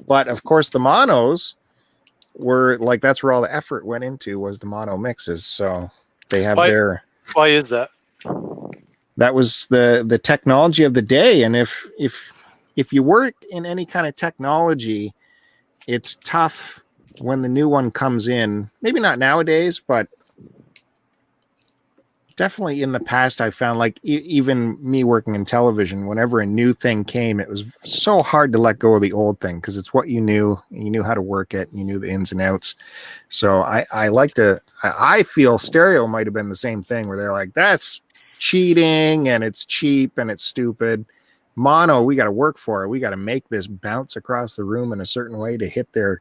But of course the monos were like, that's where all the effort went into, was the mono mixes. So they have Why is that? That was the technology of the day. And if you work in any kind of technology, it's tough when the new one comes in. Maybe not nowadays, but definitely in the past, I found like even me working in television, whenever a new thing came, it was so hard to let go of the old thing because it's what you knew. You knew how to work it. And you knew the ins and outs. So I feel stereo might have been the same thing where they're like, that's cheating and it's cheap and it's stupid. Mono, we got to work for it. We got to make this bounce across the room in a certain way to hit their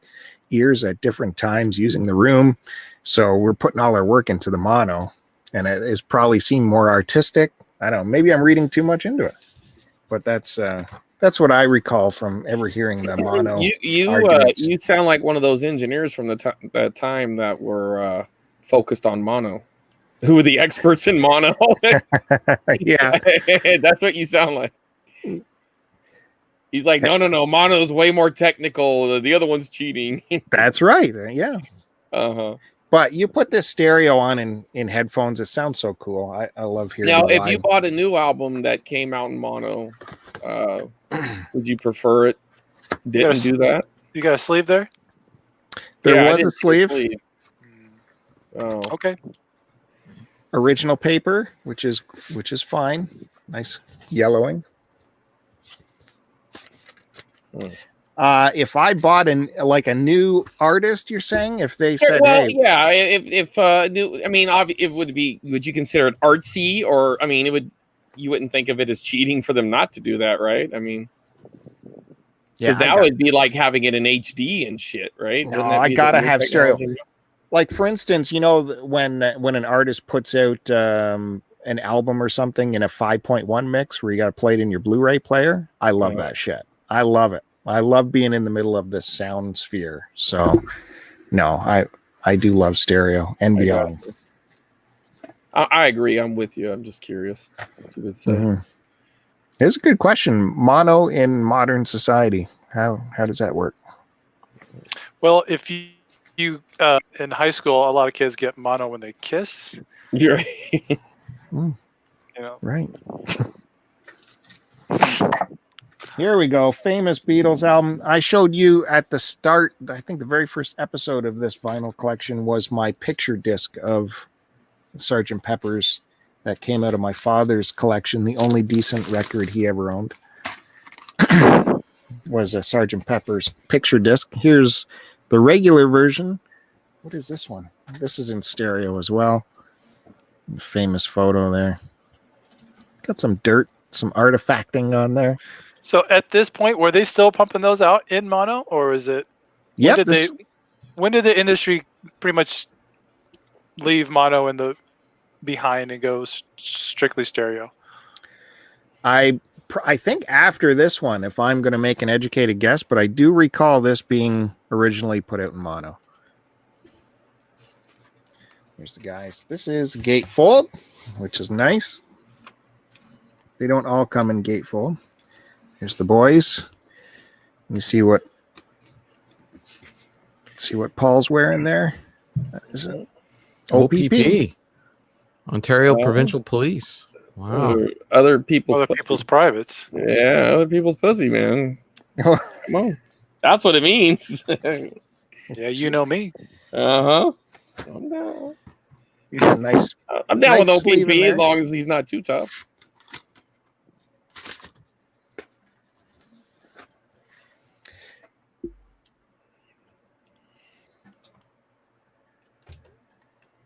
ears at different times using the room. So we're putting all our work into the mono, and it is probably seemed more artistic. I don't know. Maybe I'm reading too much into it, but that's what I recall from ever hearing the mono. You sound like one of those engineers from the time that were focused on mono. Who are the experts in mono? Yeah, that's what you sound like. He's like, no, mono is way more technical. The other one's cheating. That's right. Yeah. Uh-huh. But you put this stereo on in headphones. It sounds so cool. I love hearing it. Now, if you bought a new album that came out in mono, would you prefer it didn't do that? You got a sleeve there? There was a sleeve. Oh. Okay. Original paper, which is fine. Nice yellowing. If I bought a new artist, you're saying, if they said, hey, yeah, if new, I mean, it would be. Would you consider it artsy, or I mean, you wouldn't think of it as cheating for them not to do that, right? I mean, because now it'd be like having it in HD and shit, right? No, I gotta have stereo. Like for instance, when an artist puts out an album or something in a 5.1 mix where you got to play it in your Blu-ray player, I love that shit. I love it. I love being in the middle of this sound sphere. So, no, I do love stereo and beyond. I agree. I'm with you. I'm just curious what you would say. Mm-hmm. It's a good question. Mono in modern society. How does that work? Well, if you in high school, a lot of kids get mono when they kiss. You're right. Right. Here we go. Famous Beatles album. I showed you at the start, I think the very first episode of this vinyl collection was my picture disc of Sgt. Pepper's that came out of my father's collection. The only decent record he ever owned was a Sgt. Pepper's picture disc. Here's the regular version. What is this one? This is in stereo as well. Famous photo there. Got some dirt, some artifacting on there. So at this point, were they still pumping those out in mono, or is it? Yeah. When did the industry pretty much leave mono in the behind and go strictly stereo? I think after this one, if I'm going to make an educated guess, but I do recall this being originally put out in mono. Here's the guys. This is gatefold, which is nice. They don't all come in gatefold. Here's the boys. You see what Paul's wearing there. That is it. OPP. Ontario Provincial Police. Wow. Other people's privates. Yeah, other people's pussy, man. Come on. That's what it means. Yeah, you know me. Uh-huh. I'm down. Nice. I'm down nice with OPP as long as he's not too tough.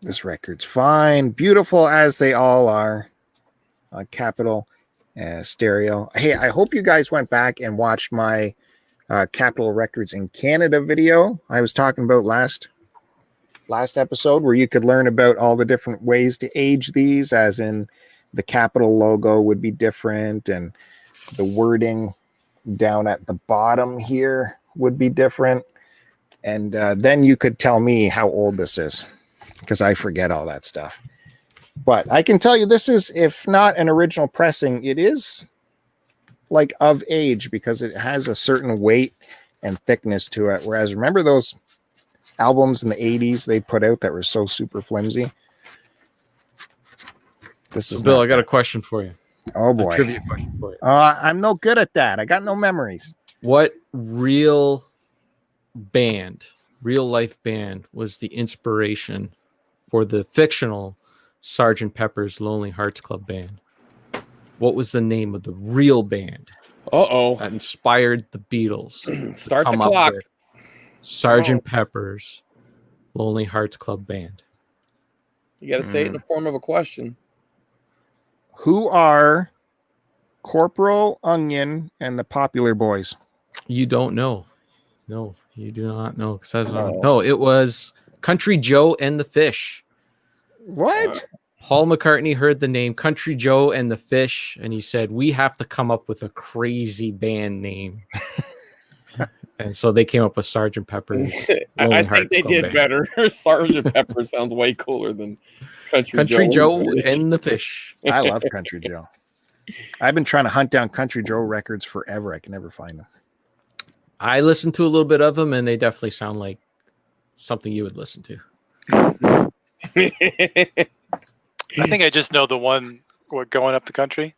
This record's fine. Beautiful as they all are. Capitol stereo. Hey, I hope you guys went back and watched my Capitol Records in Canada video I was talking about last episode, where you could learn about all the different ways to age these, as in the Capitol logo would be different and the wording down at the bottom here would be different. And then you could tell me how old this is, because I forget all that stuff. But I can tell you this is, if not an original pressing, it is like of age, because it has a certain weight and thickness to it. Whereas remember those albums in the 80s they put out that were so super flimsy? This is Bill, I got a question for you. Oh boy. A trivia question for you. I'm no good at that. I got no memories. What real life band was the inspiration for the fictional Sgt. Pepper's Lonely Hearts Club Band? What was the name of the real band that inspired the Beatles? Start the clock. Sgt. Pepper's Lonely Hearts Club Band. You got to say it in the form of a question. Who are Corporal Onion and the Popular Boys? You don't know. No, you do not know. No, it was Country Joe and the Fish. What? Paul McCartney heard the name Country Joe and the Fish, and he said, we have to come up with a crazy band name. And so they came up with Sgt. Pepper's. I think they did better. Sgt. Pepper sounds way cooler than Country Joe and the Fish. I love Country Joe. I've been trying to hunt down Country Joe records forever. I can never find them. I listened to a little bit of them, and they definitely sound like something you would listen to. I think I just know the one going up the country.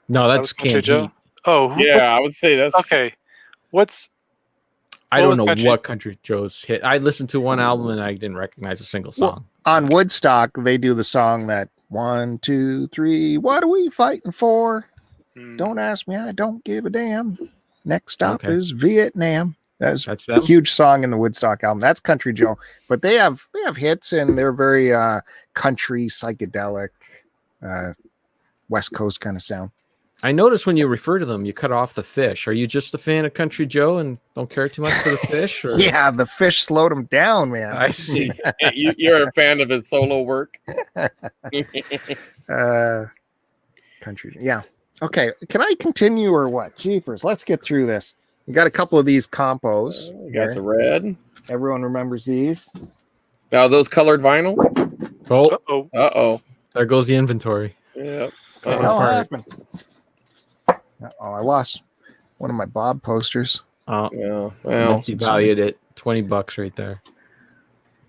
No, that's Country Joe. Oh, yeah, I would say that's okay. I don't know what Country Joe's hit. I listened to one album and I didn't recognize a single song. Well, on Woodstock, they do the song that 1, 2, 3. What are we fighting for? Don't ask me. I don't give a damn. Next stop is Vietnam. That's a huge song in the Woodstock album. That's Country Joe. But they have hits, and they're very country, psychedelic, West Coast kind of sound. I noticed when you refer to them, you cut off the Fish. Are you just a fan of Country Joe and don't care too much for the Fish? Or? Yeah, the Fish slowed him down, man. I see. You're a fan of his solo work. Country, yeah. Okay, can I continue or what? Jeepers, let's get through this. We got a couple of these compos. We got the red. Everyone remembers these. Now those colored vinyl. Uh-oh. There goes the inventory. Yep. What the hell happened? Oh, I lost one of my Bob posters. Oh, yeah. Well, multi-valued it. $20 right there.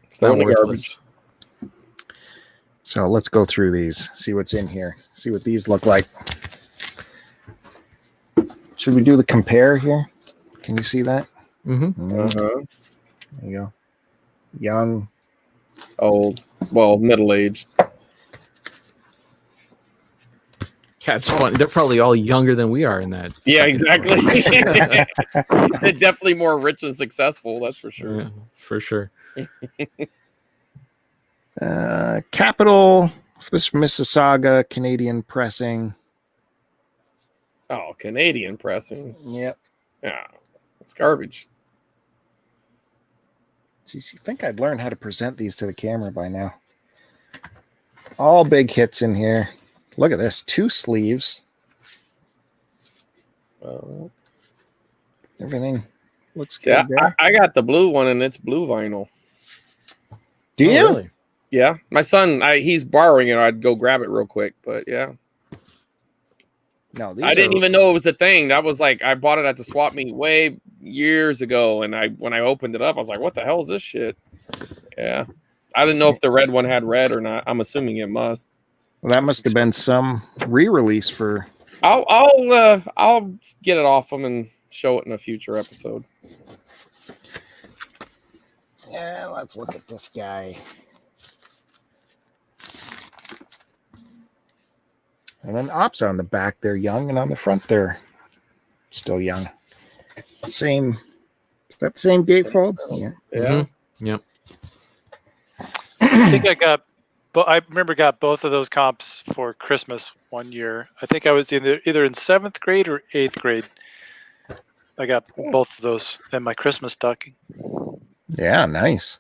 It's not worthless. So let's go through these. See what's in here. See what these look like. Should we do the compare here? Can you see that? Mm-hmm. Uh-huh. There you go. Young, old, well, middle-aged. Yeah, it's funny. They're probably all younger than we are in that. Yeah, exactly. They're definitely more rich and successful. That's for sure. Yeah, for sure. Capitol. This Mississauga Canadian pressing. Oh, Canadian pressing. Yep. Yeah, it's garbage. Geez, you think I'd learn how to present these to the camera by now? All big hits in here. Look at this. 2 sleeves. Everything looks good there. I got the blue one, and it's blue vinyl. Do you? Really? Yeah, my son, he's borrowing it. I'd go grab it real quick, but yeah. No, I didn't even know it was a thing. That was like, I bought it at the swap meet way years ago, and when I opened it up, I was like, what the hell is this shit? Yeah. I didn't know if the red one had red or not. I'm assuming it must. Well, that must have been some re-release for. I'll get it off them and show it in a future episode. Yeah, let's look at this guy. And then ops on the back, they're young, and on the front, they're still young. Same. That same gatefold. Yeah. Mm-hmm. Yep. I think I remember got both of those comps for Christmas one year. I think I was either in 7th grade or 8th grade. I got both of those in my Christmas stocking. Yeah, nice.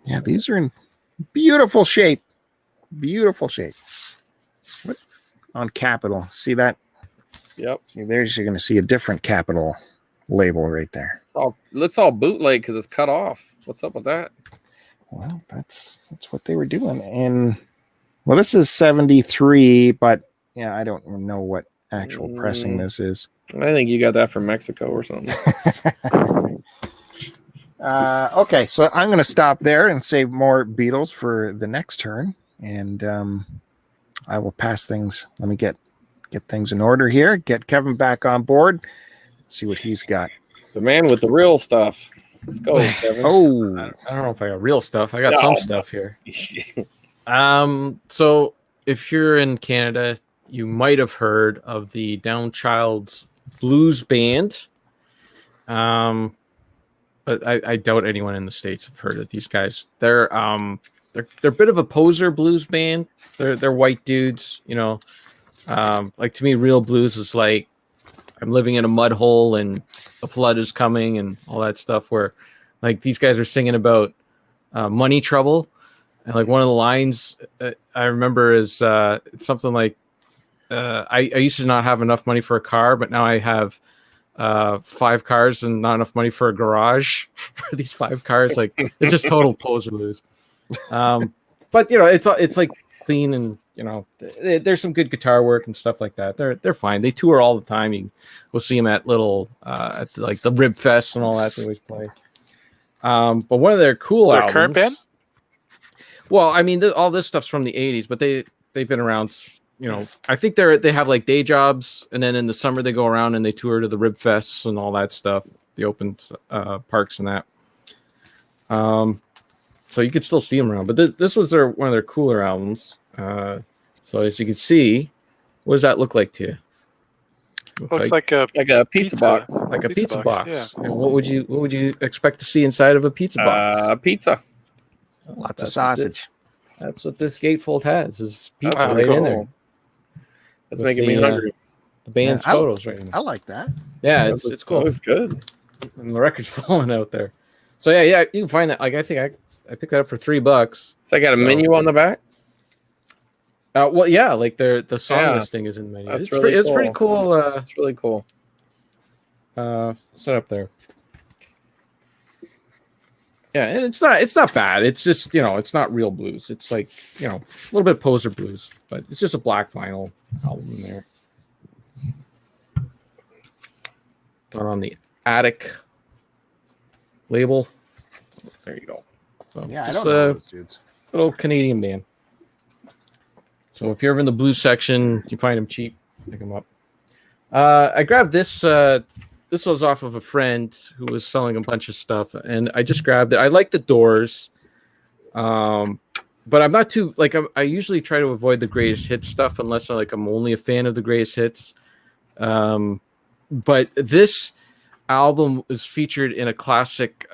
Yeah, these are in beautiful shape. Beautiful shape. What? On Capitol. See that? Yep. See, there's you're going to see a different Capitol label right there. Looks all bootleg because it's cut off. What's up with that? Well, that's what they were doing. And well, this is 73, but yeah, I don't know what actual pressing this is. I think you got that from Mexico or something. Okay, so I'm going to stop there and save more Beatles for the next turn, and I will pass things. Let me get things in order here. Get Kevin back on board. See what he's got. The man with the real stuff. Let's go, Kevin. Oh, I don't know if I got real stuff. I got some stuff here. So if you're in Canada, you might have heard of the Downchild's Blues Band. But I doubt anyone in the States have heard of these guys. They're a bit of a poser blues band. They're white dudes, you know. Like to me, real blues is like I'm living in a mud hole and a flood is coming and all that stuff. Where like these guys are singing about money trouble, and like one of the lines I remember is it's something like I used to not have enough money for a car, but now I have 5 cars and not enough money for a garage for these 5 cars. Like it's just total poser blues. But you know, it's like clean and you know, there's some good guitar work and stuff like that. They're fine. They tour all the time. You will see them at little at like the Rib Fest and all that. They always play. But one of their cool albums. Current band? Well, I mean, all this stuff's from the '80s, but they've been around. You know, I think they have like day jobs, and then in the summer they go around and they tour to the Rib Fests and all that stuff, the open parks and that. So you could still see them around, but this was one of their cooler albums. So as you can see, what does that look like to you? Looks like a pizza box. Like a pizza box. Yeah. And what would you expect to see inside of a pizza box? Pizza. lots of sausage. That's what this gatefold has. Is pizza That's right cool. in there. That's making me hungry. The band's Yeah, photos right in I there. like that. Yeah, it's cool. It's good. And the record's falling out there. So yeah, you can find that. Like I think I picked that up for $3. So I got a menu on the back. Well, yeah, like the song Yeah. listing is in the menu. That's It's really it's pretty cool. It's really cool. Set up there. Yeah, and it's not bad. It's just, it's not real blues. It's like, a little bit poser blues, but it's just a black vinyl album in there. Done on the Attic label. There you go. So Yeah, I just don't know those dudes. little Canadian band. So if you're ever in the blues section, you find them cheap, pick them up. I grabbed this. This was off of a friend who was selling a bunch of stuff, and I just grabbed it. I like the Doors, but I'm not too like. I usually try to avoid the greatest hits stuff unless I'm only a fan of the greatest hits. But this album is featured in a classic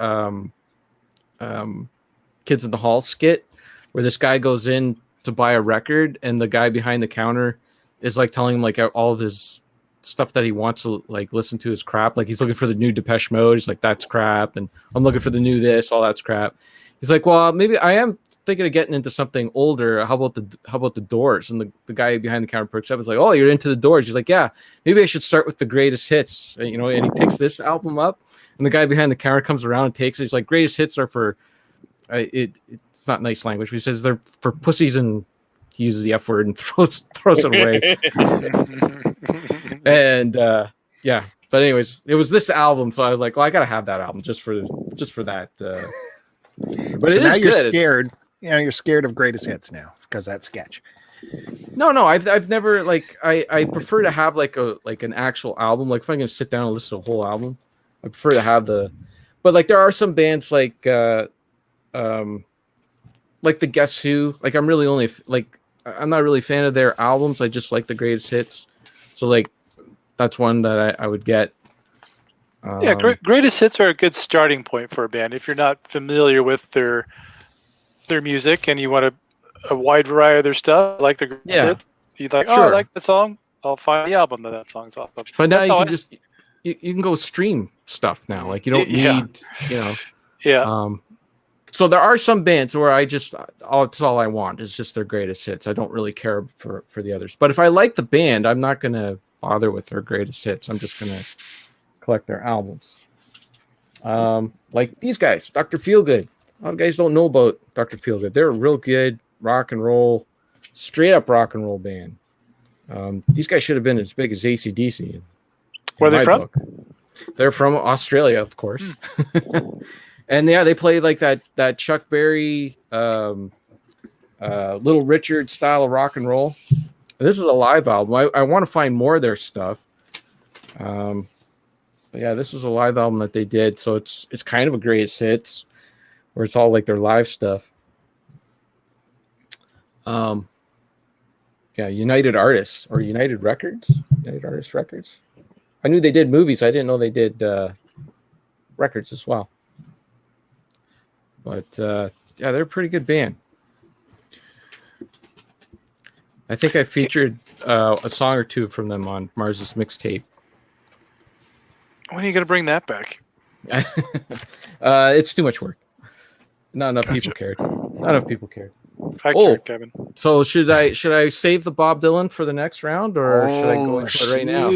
Kids in the Hall skit where this guy goes in to buy a record, and the guy behind the counter is like telling him like all of his stuff that he wants to like listen to is crap. Like he's looking for the new Depeche Mode. He's like, that's crap. And I'm looking for the new this, all that's crap. He's like, well, maybe I am thinking of getting into something older. How about the Doors? And the guy behind the counter perks up. He's like, oh, you're into the Doors. He's like, yeah, maybe I should start with the greatest hits. And he picks this album up, and the guy behind the counter comes around and takes it. He's like, greatest hits are for it's not nice language, but he says they're for pussies, and he uses the F word and throws it away. And yeah, but anyways, it was this album, so I was like, well, I gotta have that album just for that. But so now you're good. scared. You're scared of greatest hits now because that sketch. No, I've never I prefer to have an actual album. Like if I'm gonna sit down and listen to a whole album, I prefer to have but there are some bands like the Guess Who. Like I'm really only I'm not really a fan of their albums. I just like the greatest hits. So that's one that I would get. Yeah, greatest hits are a good starting point for a band. If you're not familiar with their music and you want a wide variety of their stuff, like the greatest hit, you'd like, I like the song. I'll find the album that song's off of. But now you can go stream stuff now. Like you don't need, Yeah. So there are some bands where it's all I want is just their greatest hits. I don't really care for the others. But if I like the band, I'm not going to bother with their greatest hits. I'm just going to collect their albums. Like these guys, Dr. Feelgood. A lot of guys don't know about Dr. Feelgood. They're a real good rock and roll, straight up rock and roll band. These guys should have been as big as AC/DC. Where are they from? They're from Australia, of course. And yeah, they play like that Chuck Berry, Little Richard style of rock and roll. And this is a live album. I want to find more of their stuff. But yeah, this was a live album that they did, so it's kind of a greatest hits, where it's all like their live stuff. Yeah, United Artists or United Records, United Artists Records. I knew they did movies. I didn't know they did records as well. But yeah, they're a pretty good band. I think I featured a song or two from them on Mars's mixtape. When are you going to bring that back? It's too much work. Not enough people cared. Not enough people cared. Kevin. So should I save the Bob Dylan for the next round, or should I go into it right now?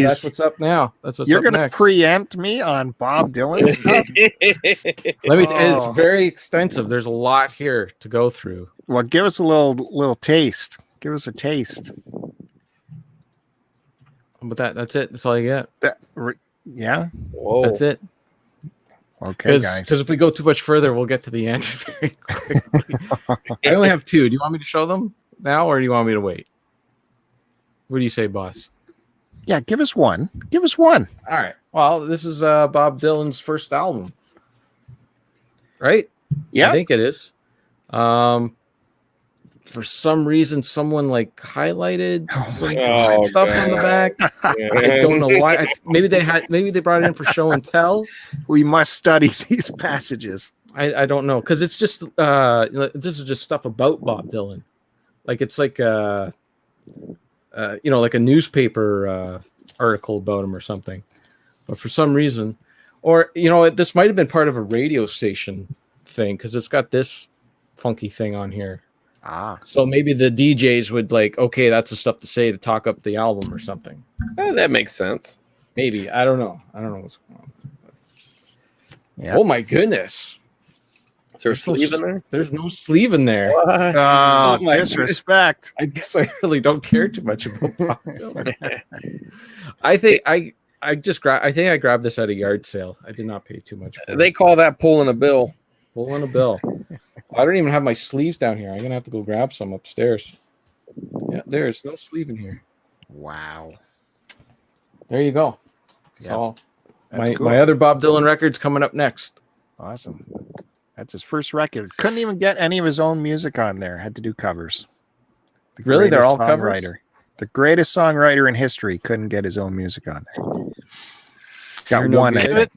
That's what's up now. You're going to preempt me on Bob Dylan stuff? It's very extensive. There's a lot here to go through. Well, give us a little taste. Give us a taste. But that's it. That's all you get. Yeah. Whoa. That's it. Okay, guys. Because if we go too much further, we'll get to the end very quickly. I only have two. Do you want me to show them now, or do you want me to wait? What do you say, boss? Yeah, give us one. Give us one. All right. Well, this is Bob Dylan's first album, right? Yeah, I think it is. For some reason, someone highlighted some stuff on the back. I don't know why. Maybe they brought it in for show and tell. We must study these passages. I don't know, because it's just this is just stuff about Bob Dylan. It's like a newspaper article about him or something. But for some reason, or this might have been part of a radio station thing, because it's got this funky thing on here. So maybe the DJs would okay, that's the stuff to say to talk up the album or something. That makes sense. Maybe. I don't know what's going on. Yeah. Oh my goodness. Is there a sleeve in there? There's no sleeve in there. What? Oh, disrespect. I guess I really don't care too much about Bob Dylan. I think I grabbed this at a yard sale. I did not pay too much for it. They call that pulling a bill. Pulling a bill. I don't even have my sleeves down here. I'm gonna have to go grab some upstairs. Yeah, there's no sleeve in here. Wow. There you go. Yeah, So that's cool. my other Bob Dylan record's coming up next. Awesome. That's his first record. Couldn't even get any of his own music on there. Had to do covers. Really? They're all covers? The greatest songwriter in history couldn't get his own music on there. Got one, I think.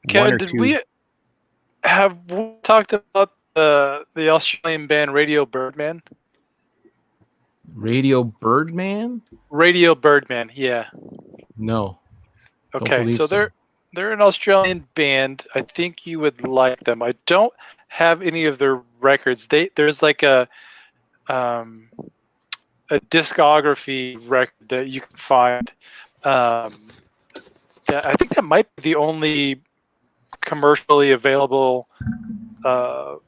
Kevin, did we talked about the Australian band Radio Birdman? Radio Birdman? Radio Birdman, yeah. No. Okay, so they're an Australian band. I think you would like them. I don't have any of their records. There's like a discography record that you can find. That I think that might be the only commercially available of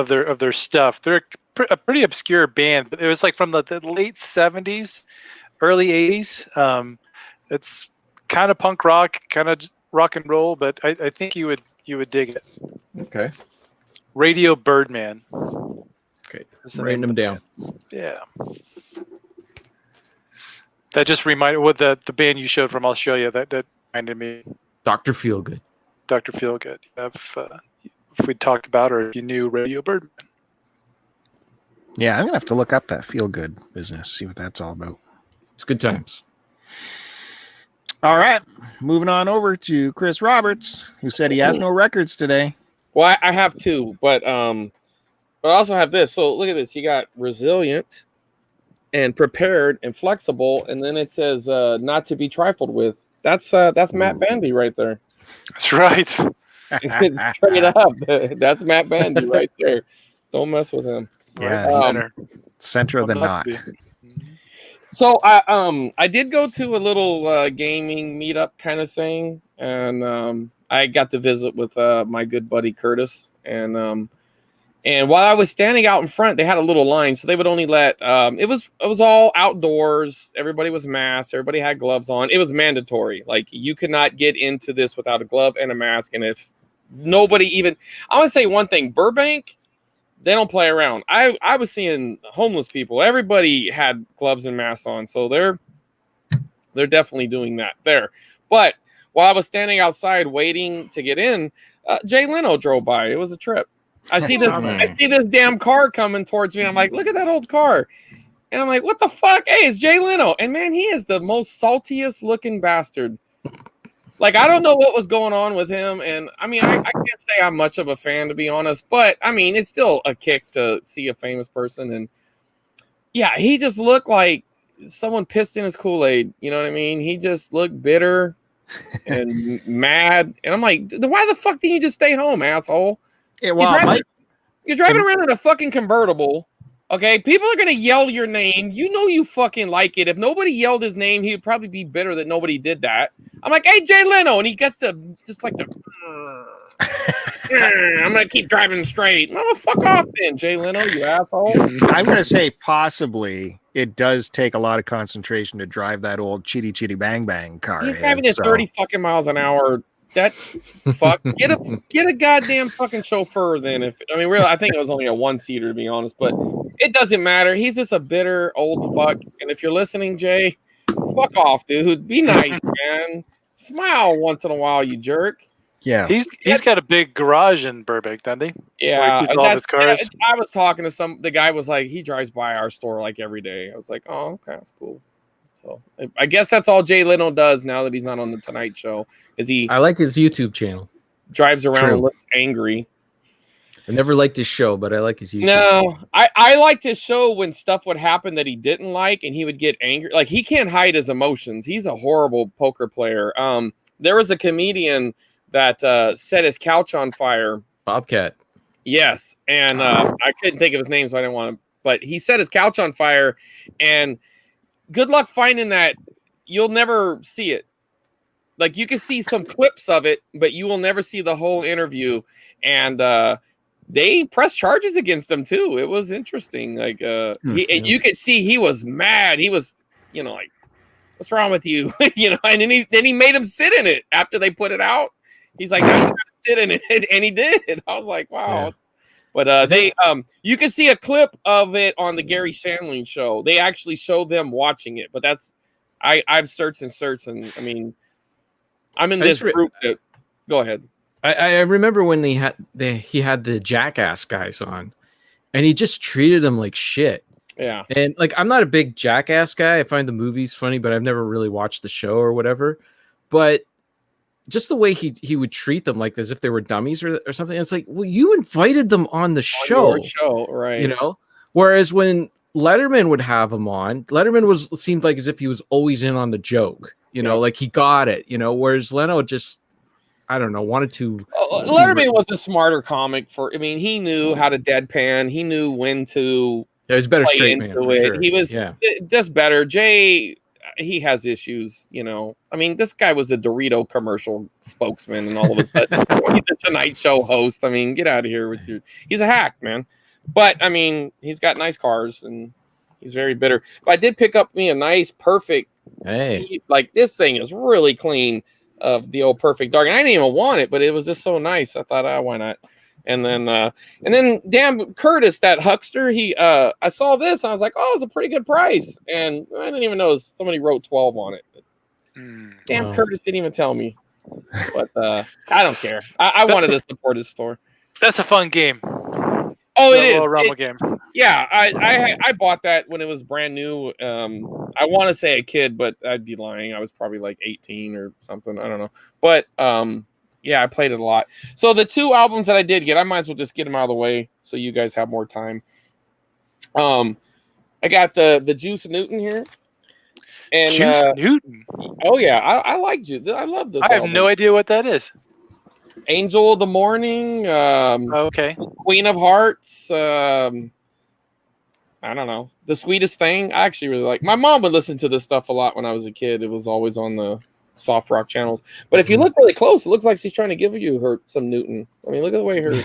their stuff. They're a pretty obscure band, but it was like from the late 70s, early 80s. It's kind of punk rock, kind of rock and roll, but I think you would dig it. Okay. Radio Birdman. Okay. Writing them down. Yeah. That just reminded what the band you showed from Australia that reminded me. Dr. Feelgood. Dr. Feelgood. If we talked about or if you knew Radio Birdman. Yeah, I'm gonna have to look up that Feel Good business, see what that's all about. It's good times. All right, moving on over to Chris Roberts, who said he has no records today. Well, I have two, but I also have this. So look at this. You got resilient and prepared and flexible, and then it says not to be trifled with. That's Matt Bandy right there. That's right. Straight up. That's Matt Bandy right there. Don't mess with him. Yeah, center of the knot. So I did go to a little gaming meetup kind of thing, and I got to visit with my good buddy Curtis, and while I was standing out in front, they had a little line, so they would only let it was all outdoors. Everybody was masked. Everybody had gloves on. It was mandatory. Like you could not get into this without a glove and a mask. And if nobody even, I want to say one thing, Burbank, they don't play around. I was seeing homeless people. Everybody had gloves and masks on, so they're definitely doing that there. But while I was standing outside waiting to get in, Jay Leno drove by. It was a trip. I see this damn car coming towards me. And I'm like, look at that old car. And I'm like, what the fuck? Hey, it's Jay Leno. And man, he is the most saltiest looking bastard. Like, I don't know what was going on with him. And I mean, I can't say I'm much of a fan, to be honest, but I mean, it's still a kick to see a famous person. And yeah, he just looked like someone pissed in his Kool-Aid. You know what I mean? He just looked bitter and mad. And I'm like, why the fuck didn't you just stay home, asshole? Yeah, well, you're driving around in a fucking convertible. Okay, people are gonna yell your name. You know you fucking like it. If nobody yelled his name, he would probably be bitter that nobody did that. I'm like, hey, Jay Leno, and he gets to just like the. I'm gonna keep driving straight. No, fuck off, then, Jay Leno, you asshole. I'm gonna say possibly it does take a lot of concentration to drive that old chitty chitty bang bang car. He's driving at 30 fucking miles an hour. That fuck get a goddamn fucking chauffeur then. If I mean, really, I think it was only a one-seater to be honest, but it doesn't matter. He's just a bitter old fuck. And if you're listening, Jay, fuck off, dude. Be nice, man. Smile once in a while, you jerk. Yeah, he's got a big garage in Burbank, doesn't he? Yeah, all his cars. I was talking to the guy was like, he drives by our store like every day. I was like, oh, okay, that's cool. So I guess that's all Jay Leno does now that he's not on the Tonight Show. I like his YouTube channel. Drives around and looks angry. I never liked his show, but I like his YouTube. No, I liked his show when stuff would happen that he didn't like, and he would get angry. Like he can't hide his emotions. He's a horrible poker player. There was a comedian that set his couch on fire. Bobcat. Yes, and I couldn't think of his name, so I didn't want to. But he set his couch on fire, and good luck finding that. You'll never see it. Like you can see some clips of it, but you will never see the whole interview. And they pressed charges against him too. It was interesting. Like you could see he was mad. He was, like, what's wrong with you? And then he made him sit in it after they put it out. He's like, now you gotta sit in it, and he did. I was like, wow. But they you can see a clip of it on the Gary Shandling show. They actually show them watching it, but that's I've searched and searched, and I mean, I'm in this group that go ahead. I remember when he had the Jackass guys on, and he just treated them like shit. Yeah. And like, I'm not a big Jackass guy. I find the movies funny, but I've never really watched the show or whatever. But just the way he would treat them like as if they were dummies or something. It's like, well, you invited them on the show. Your show, right? You know? Whereas when Letterman would have him on, Letterman seemed like as if he was always in on the joke. You know, like he got it, you know, whereas Leno just, I don't know, wanted to. Letterman was a smarter comic he knew how to deadpan. He knew when to. Yeah, he's better straight man. For sure. He was just better. Jay, he has issues, you know. I mean, this guy was a Dorito commercial spokesman and all of a sudden he's a Tonight Show host. I mean, get out of here with you. He's a hack, man. But, I mean, he's got nice cars and he's very bitter. But I did pick up me a nice, perfect seat. Like, this thing is really clean of the old Perfect Dark. And I didn't even want it, but it was just so nice. I thought, why not? And then damn Curtis, that huckster, I saw this, I was like, oh, it's a pretty good price. And I didn't even know somebody wrote 12 on it. Damn, Curtis didn't even tell me. But I don't care. I wanted to support his store. That's a fun game. Oh, it is. Rumble game. Yeah, I bought that when it was brand new. I want to say a kid, but I'd be lying. I was probably like 18 or something. I don't know. But yeah, I played it a lot. So the two albums that I did get, I might as well just get them out of the way so you guys have more time. I got the Juice Newton here. And Juice Newton? Oh, yeah. I like Juice. I love this I have no idea what that is. Angel of the Morning. Okay. Queen of Hearts. I don't know. The Sweetest Thing. I actually really like. My mom would listen to this stuff a lot when I was a kid. It was always on the soft rock channels. But if you look really close, it looks like she's trying to give you some Newton. I mean, look at the way her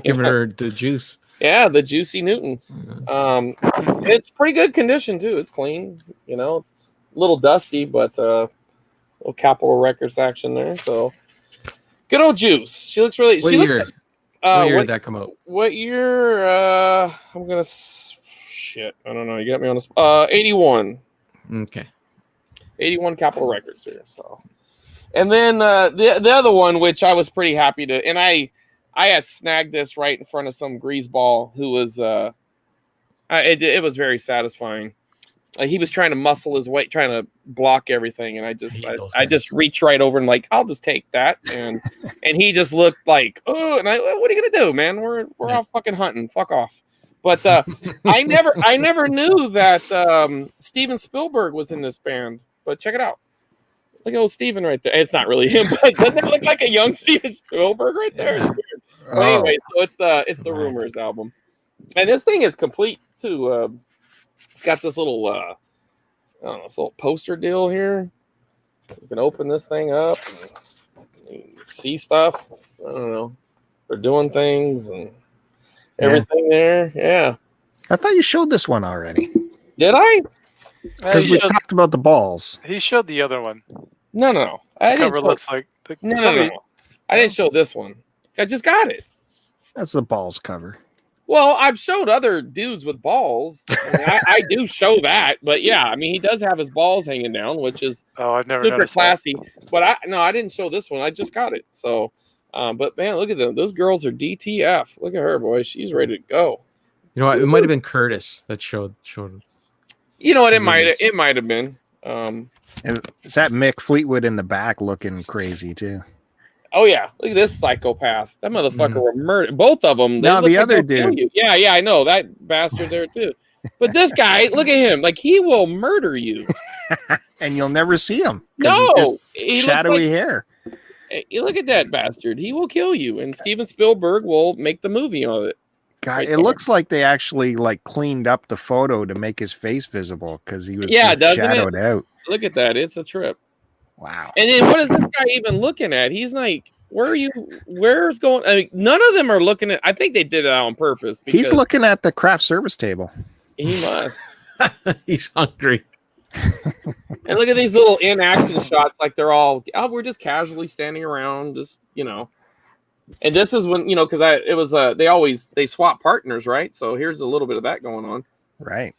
giving her the juice. Yeah, the juicy Newton. It's pretty good condition too. It's clean. You know, it's a little dusty, but little Capitol Records action there. So good old Juice. She looks really. What year? What year did that come out? What year? I'm gonna. Shit, I don't know. You got me on the 81. Okay. 81 Capitol Records here. So, and then the other one, which I was pretty happy to, and I had snagged this right in front of some greaseball who was it was very satisfying. He was trying to muscle his way, trying to block everything, and I just reached right over and like, I'll just take that, and he just looked like, oh, and what are you gonna do, man? We're out fucking hunting. Fuck off. But I never knew that Steven Spielberg was in this band. But check it out. Look at old Steven right there. It's not really him, but doesn't it look like a young Steven Spielberg right there? It's weird. But anyway, so it's the Rumors album, and this thing is complete too. It's got this little I don't know, this little poster deal here. You can open this thing up and see stuff. I don't know. They're doing things and everything there. Yeah. I thought you showed this one already. Did I? Because we talked about the balls. He showed the other one. No. The cover looks like no. I didn't show this one. I just got it. That's the balls cover. Well, I've showed other dudes with balls. I do show that, but yeah, I mean, he does have his balls hanging down, which is I've never super classy. That. But I didn't show this one. I just got it. So, but man, look at them. Those girls are DTF. Look at her, boy. She's ready to go. You know what? It might have been Curtis that showed. You know what? It might have been. Is that Mick Fleetwood in the back looking crazy too? Oh yeah, look at this psychopath. That motherfucker were murdered. Both of them. No, the other dude. Yeah, I know that bastard there too. But this guy, look at him. Like he will murder you, and you'll never see him. No, he shadowy hair. You look at that bastard. He will kill you, and Steven Spielberg will make the movie of it. God, right, it looks like they actually like cleaned up the photo to make his face visible because he was shadowed out. Look at that. It's a trip. Wow. And then what is this guy even looking at? He's like, where's going? I mean, none of them are looking at, I think they did it on purpose. He's looking at the craft service table. He must. He's hungry. And look at these little in-action shots. Like they're all, we're just casually standing around, just, And this is when, because it was they swap partners, right? So here's a little bit of that going on. Right.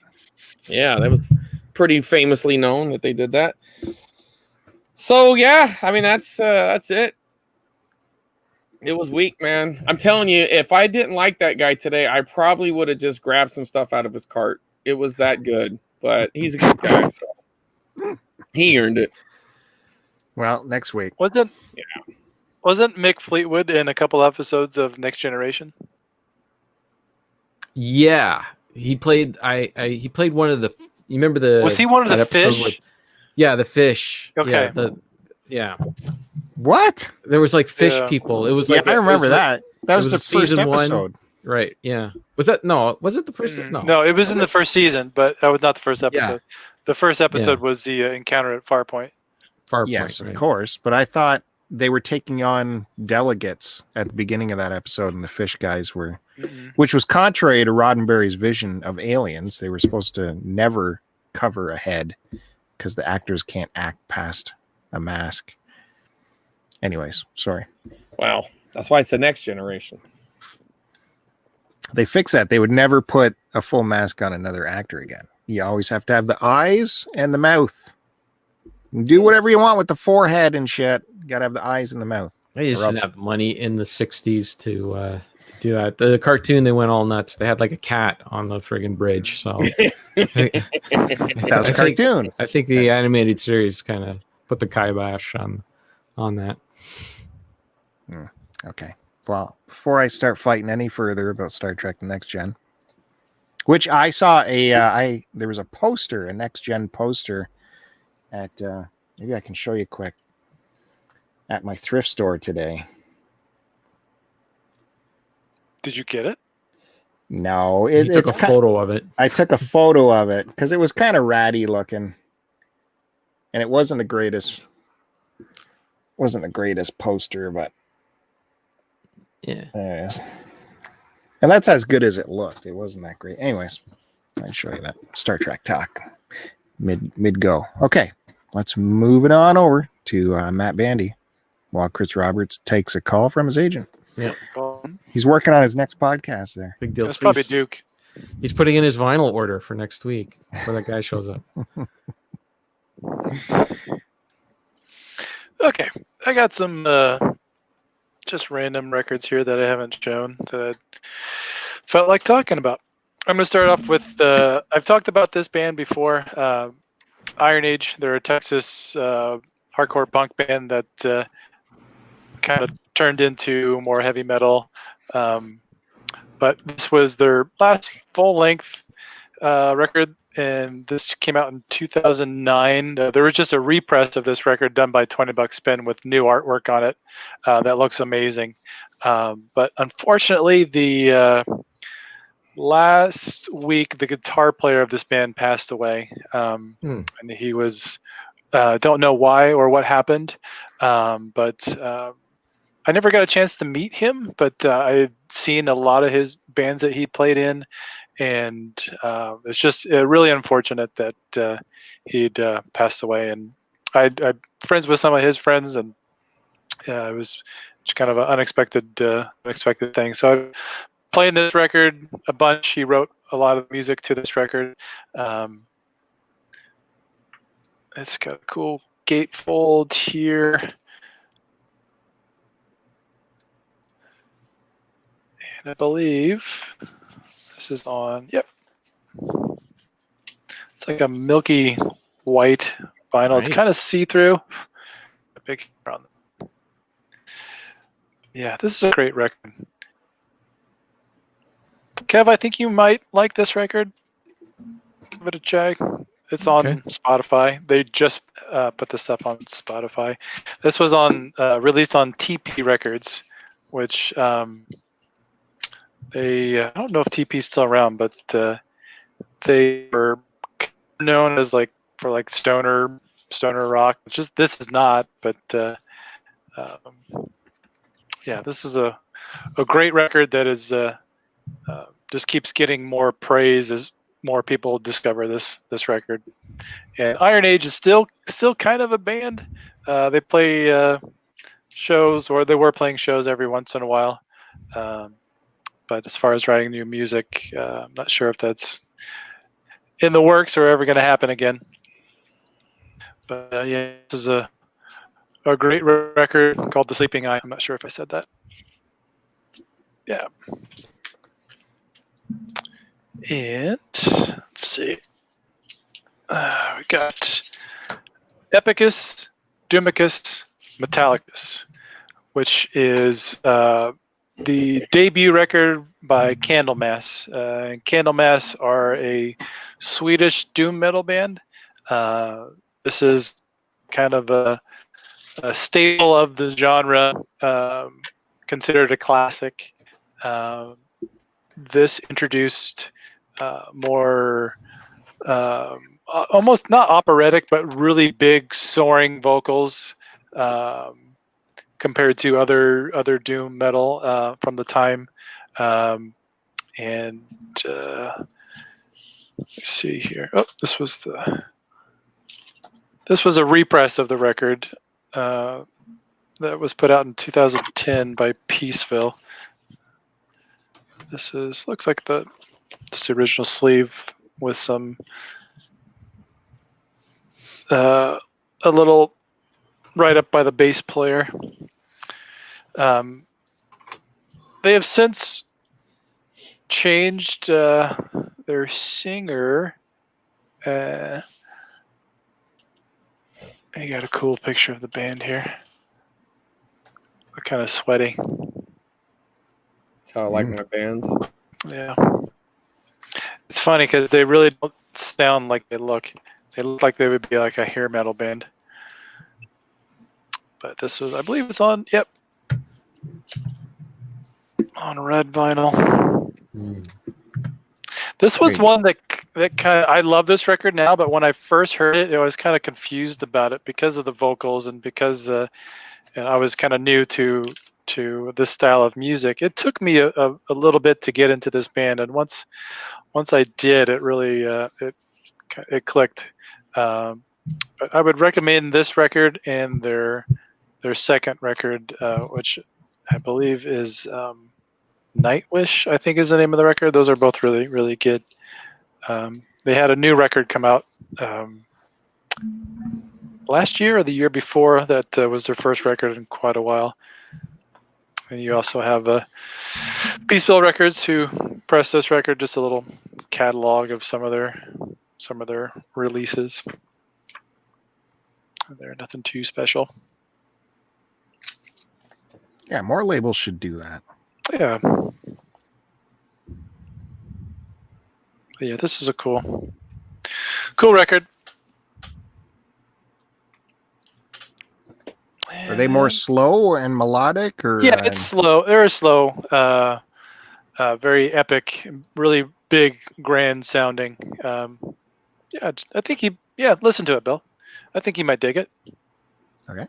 Yeah, that was pretty famously known that they did that. So yeah, I mean that's it. It was weak, man. I'm telling you, if I didn't like that guy today, I probably would have just grabbed some stuff out of his cart. It was that good, but he's a good guy, so he earned it. Well, next week. Wasn't Mick Fleetwood in a couple episodes of Next Generation? Yeah, he played. He played one of the. You remember the? Was he one of the fish? Yeah, the fish. Okay. Yeah. What? There was like fish people. It was like I remember that. That was the first episode. Right. Yeah. Was that Was it the first? No, it was in the first season, but that was not the first episode. Yeah. The first episode was the encounter at Farpoint. Yes, of course. But I thought they were taking on delegates at the beginning of that episode, and the fish guys were, which was contrary to Roddenberry's vision of aliens. They were supposed to never cover a head because the actors can't act past a mask. Anyways, sorry. Wow. That's why it's the Next Generation. They fixed that. They would never put a full mask on another actor again. You always have to have the eyes and the mouth. Do whatever you want with the forehead and shit. You gotta have the eyes and the mouth. They just didn't have money in the 60s to do that. The cartoon, they went all nuts. They had like a cat on the friggin' bridge. So that was a cartoon. I think the animated series kind of put the kibosh on that. Okay. Well, before I start fighting any further about Star Trek The Next Gen, which I saw there was a poster, a Next Gen poster at, maybe I can show you quick, at my thrift store today. Did you get it? No. You took a photo of it. I took a photo of it because it was kind of ratty looking. And it wasn't the greatest poster, but yeah. There it is. And that's as good as it looked. It wasn't that great. Anyways, I'll show you that. Star Trek talk. Mid go. Okay. Let's move it on over to Matt Bandy while Chris Roberts takes a call from his agent. Yeah. He's working on his next podcast there. Big deal. That's probably Duke. He's putting in his vinyl order for next week when that guy shows up. Okay. I got some just random records here that I haven't shown that I felt like talking about. I'm going to start off with, I've talked about this band before, Iron Age. They're a Texas hardcore punk band that kind of turned into more heavy metal. But this was their last full-length record, and this came out in 2009. There was just a repress of this record done by 20 Buck Spin with new artwork on it that looks amazing. But unfortunately, the last week, the guitar player of this band passed away. And he was, don't know why or what happened, but I never got a chance to meet him, but I had seen a lot of his bands that he played in. And it's just really unfortunate that he'd passed away. And I'm friends with some of his friends, and it was just kind of an unexpected thing. So I'm playing this record a bunch. He wrote a lot of music to this record. It's got a cool gatefold here. And I believe this is on, yep. It's like a milky white vinyl. Nice. It's kind of see-through. A big around. Yeah, this is a great record. Kev, I think you might like this record. Give it a check. It's on Spotify. They just put this stuff on Spotify. This was on released on TP Records, which they I don't know if TP's still around, but they were known as for stoner rock. It's just this is not, but yeah, this is a great record that is just keeps getting more praise as more people discover this record. And Iron Age is still kind of a band. They play shows, or they were playing shows every once in a while. But as far as writing new music, I'm not sure if that's in the works or ever going to happen again. But yeah, this is a great record called The Sleeping Eye. I'm not sure if I said that. Yeah. And let's see. We got Epicus, Dumicus, Metallicus, which is the debut record by Candlemass. Candlemass are a Swedish doom metal band. This is kind of a staple of the genre, considered a classic. This introduced more almost not operatic, but really big soaring vocals compared to other doom metal from the time. And let's see here. Oh, this was a repress of the record that was put out in 2010 by Peaceville. This looks like this original sleeve with some a little write up by the bass player. They have since changed their singer. I got a cool picture of the band here. They're kind of sweaty. That's how I like my bands. Yeah. It's funny because they really don't sound like they look. They look like they would be like a hair metal band. But this was, I believe it's on, yep. On red vinyl. This was one that kind of, I love this record now, but when I first heard it, I was kind of confused about it because of the vocals and because and I was kind of new to this style of music. It took me a little bit to get into this band, and once I did, it really it clicked. But I would recommend this record and their second record, which I believe is Nightwish, I think is the name of the record. Those are both really, really good. They had a new record come out last year or the year before that was their first record in quite a while. And you also have Peaceville Records, who pressed this record, just a little catalog of some of their releases. They're nothing too special. Yeah, more labels should do that. Yeah. But yeah, this is a cool record. Are they more slow and melodic, or? Yeah, it's slow. They're slow, very epic, really big, grand sounding. Yeah, I think listen to it, Bill. I think you might dig it. Okay.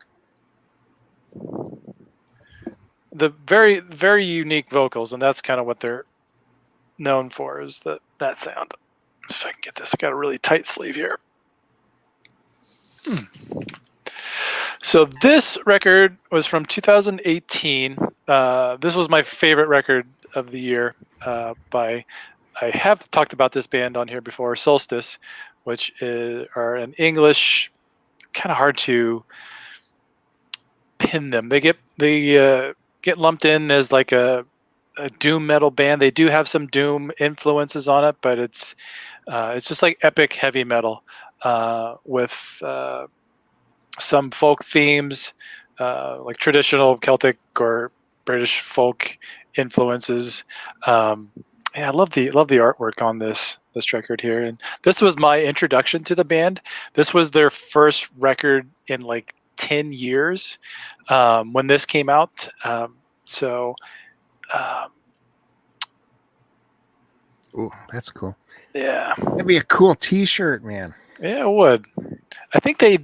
The very, very unique vocals, and that's kind of what they're known for, is that sound. If I can get this, I got a really tight sleeve here. So this record was from 2018. This was my favorite record of the year. I have talked about this band on here before, Solstice, which are an English, kind of hard to pin them. They get lumped in as like a doom metal band. They do have some doom influences on it, but it's just like epic heavy metal with some folk themes, like traditional Celtic or British folk influences. I love the artwork on this record here, and this was my introduction to the band. This was their first record in like 10 years when this came out. Ooh, that's cool. Yeah, that'd be a cool T-shirt, man. Yeah, it would. I think they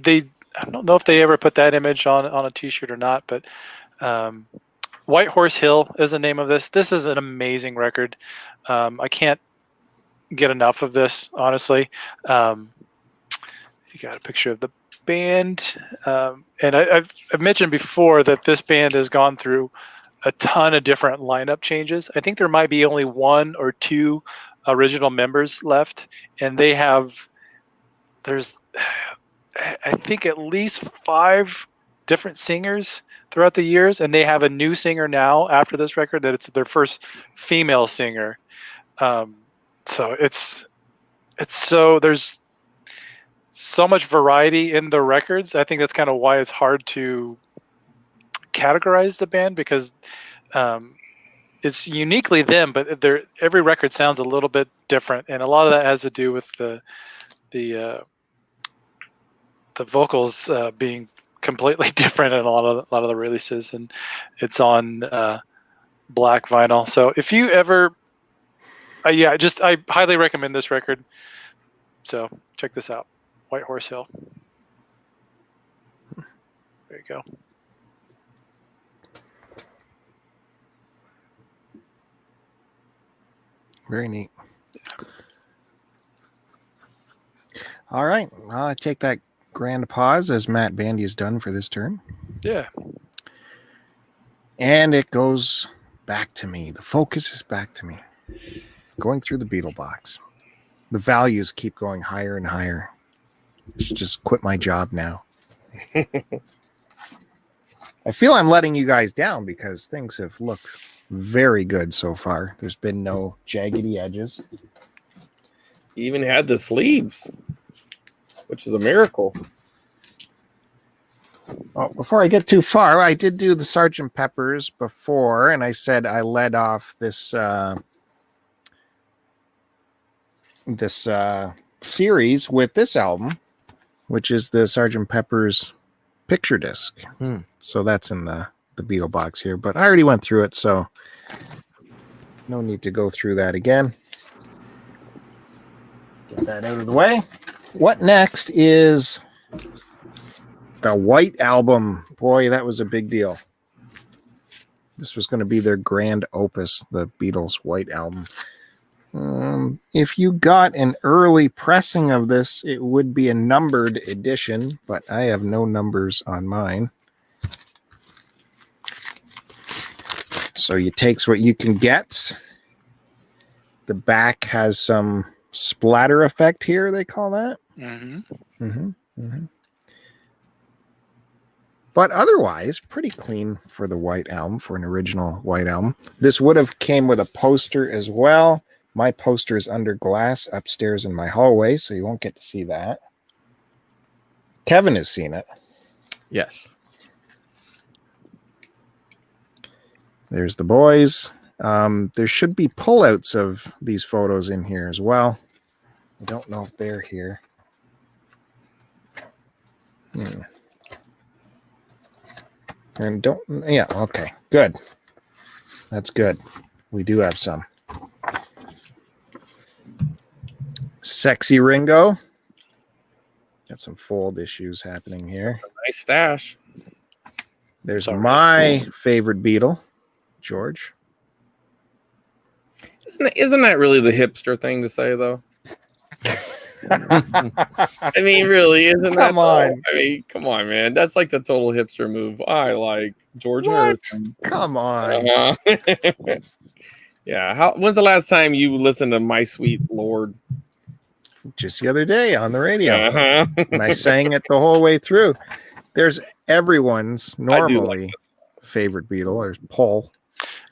I don't know if they ever put that image on a T-shirt or not, but White Horse Hill is the name of this. This is an amazing record. I can't get enough of this, honestly. You got a picture of the band, and I've mentioned before that this band has gone through a ton of different lineup changes. I think there might be only 1 or 2 original members left, and there's I think at least 5 different singers throughout the years, and they have a new singer now after this record that it's their first female singer. So there's so much variety in the records. I think that's kind of why it's hard to categorize the band, because it's uniquely them, but every record sounds a little bit different, and a lot of that has to do with the vocals being completely different in a lot of the releases, and it's on black vinyl. So if you ever, I highly recommend this record. So check this out, White Horse Hill. There you go. Very neat. All right, I take that grand pause as Matt Bandy is done for this turn. Yeah. And it goes back to me. The focus is back to me. Going through the Beatle box. The values keep going higher and higher. I should just quit my job now. I feel I'm letting you guys down because things have looked very good so far. There's been no jaggedy edges. You even had the sleeves, which is a miracle. Oh, before I get too far, I did do the Sgt. Pepper's before, and I said I led off this series with this album, which is the Sgt. Pepper's picture disc. So that's in the Beatle box here, but I already went through it, so no need to go through that again. Get that out of the way. What next is the White Album. Boy, that was a big deal. This was going to be their grand opus, the Beatles' White Album. If you got an early pressing of this, it would be a numbered edition, but I have no numbers on mine. So you takes what you can get. The back has some splatter effect here, they call that. But otherwise, pretty clean for the White Album, for an original White Album. This would have came with a poster as well. My poster is under glass upstairs in my hallway, so you won't get to see that. Kevin has seen it. Yes. There's the boys. There should be pullouts of these photos in here as well. I don't know if they're here. And okay, good. That's good. We do have some. Sexy Ringo. Got some fold issues happening here. That's a nice stash. There's my favorite Beatle, George. Isn't that really the hipster thing to say, though? I mean, really, isn't that? Come on. I mean, come on, man. That's like the total hipster move. I like George Harrison. Come on. Yeah. When's the last time you listened to My Sweet Lord? Just the other day on the radio. And I sang it the whole way through. There's everyone's normally favorite Beatle. There's Paul.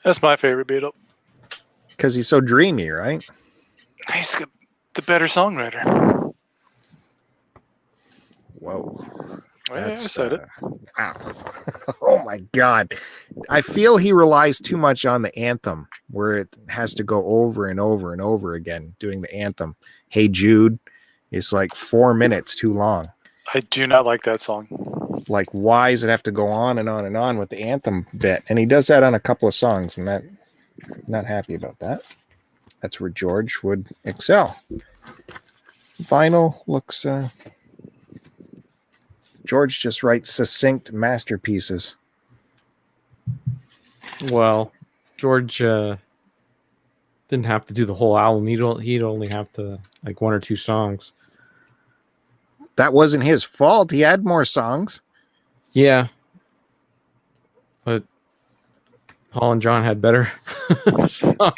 That's my favorite Beatle. Because he's so dreamy, right? He's the better songwriter. Whoa. I said it. Wow. Oh my God. I feel he relies too much on the anthem, where it has to go over and over and over again doing the anthem. Hey Jude is like 4 minutes too long. I do not like that song. Like, why does it have to go on and on and on with the anthem bit? And he does that on a couple of songs, and that not happy about that. That's where George would excel. Vinyl looks George just writes succinct masterpieces. Well, George didn't have to do the whole album. He'd only have to like 1 or 2 songs. That wasn't his fault. He had more songs. Yeah. But Paul and John had better songs.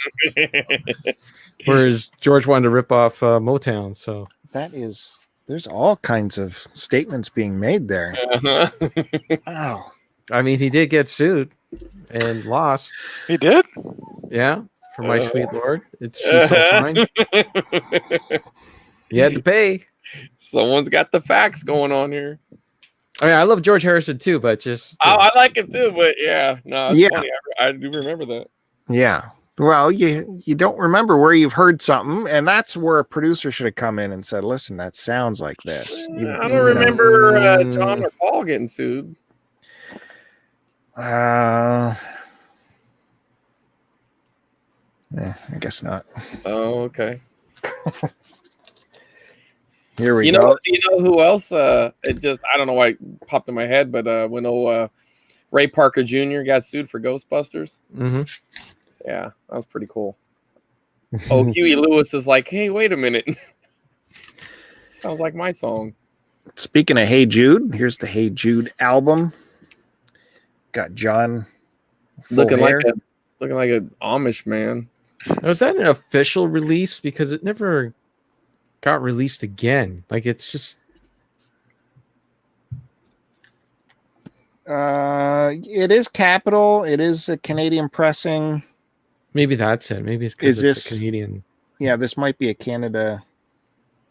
Whereas George wanted to rip off Motown. So there's all kinds of statements being made there. Uh-huh. Wow. I mean, he did get sued and lost. He did? Yeah, for My Sweet Lord. She's so fine. You had to pay. Someone's got the facts going on here. I mean, I love George Harrison too, but just I like him too, but yeah, no, it's funny. I do remember that. Yeah. Well, you don't remember where you've heard something, and that's where a producer should have come in and said, "Listen, that sounds like this." I don't remember John or Paul getting sued. I guess not. Oh, okay. Here we go. You know who else? It just I don't know why it popped in my head, but when Ray Parker Jr. got sued for Ghostbusters. Mm-hmm. Yeah, that was pretty cool. Oh, Huey Lewis is like, hey, wait a minute. Sounds like my song. Speaking of Hey Jude, here's the Hey Jude album. Got John looking like an Amish man. Was that an official release? Because it never got released again. Like it's just. It is Capitol. It is a Canadian pressing. Maybe that's it. Maybe it's because it's a Canadian. Yeah, this might be a Canada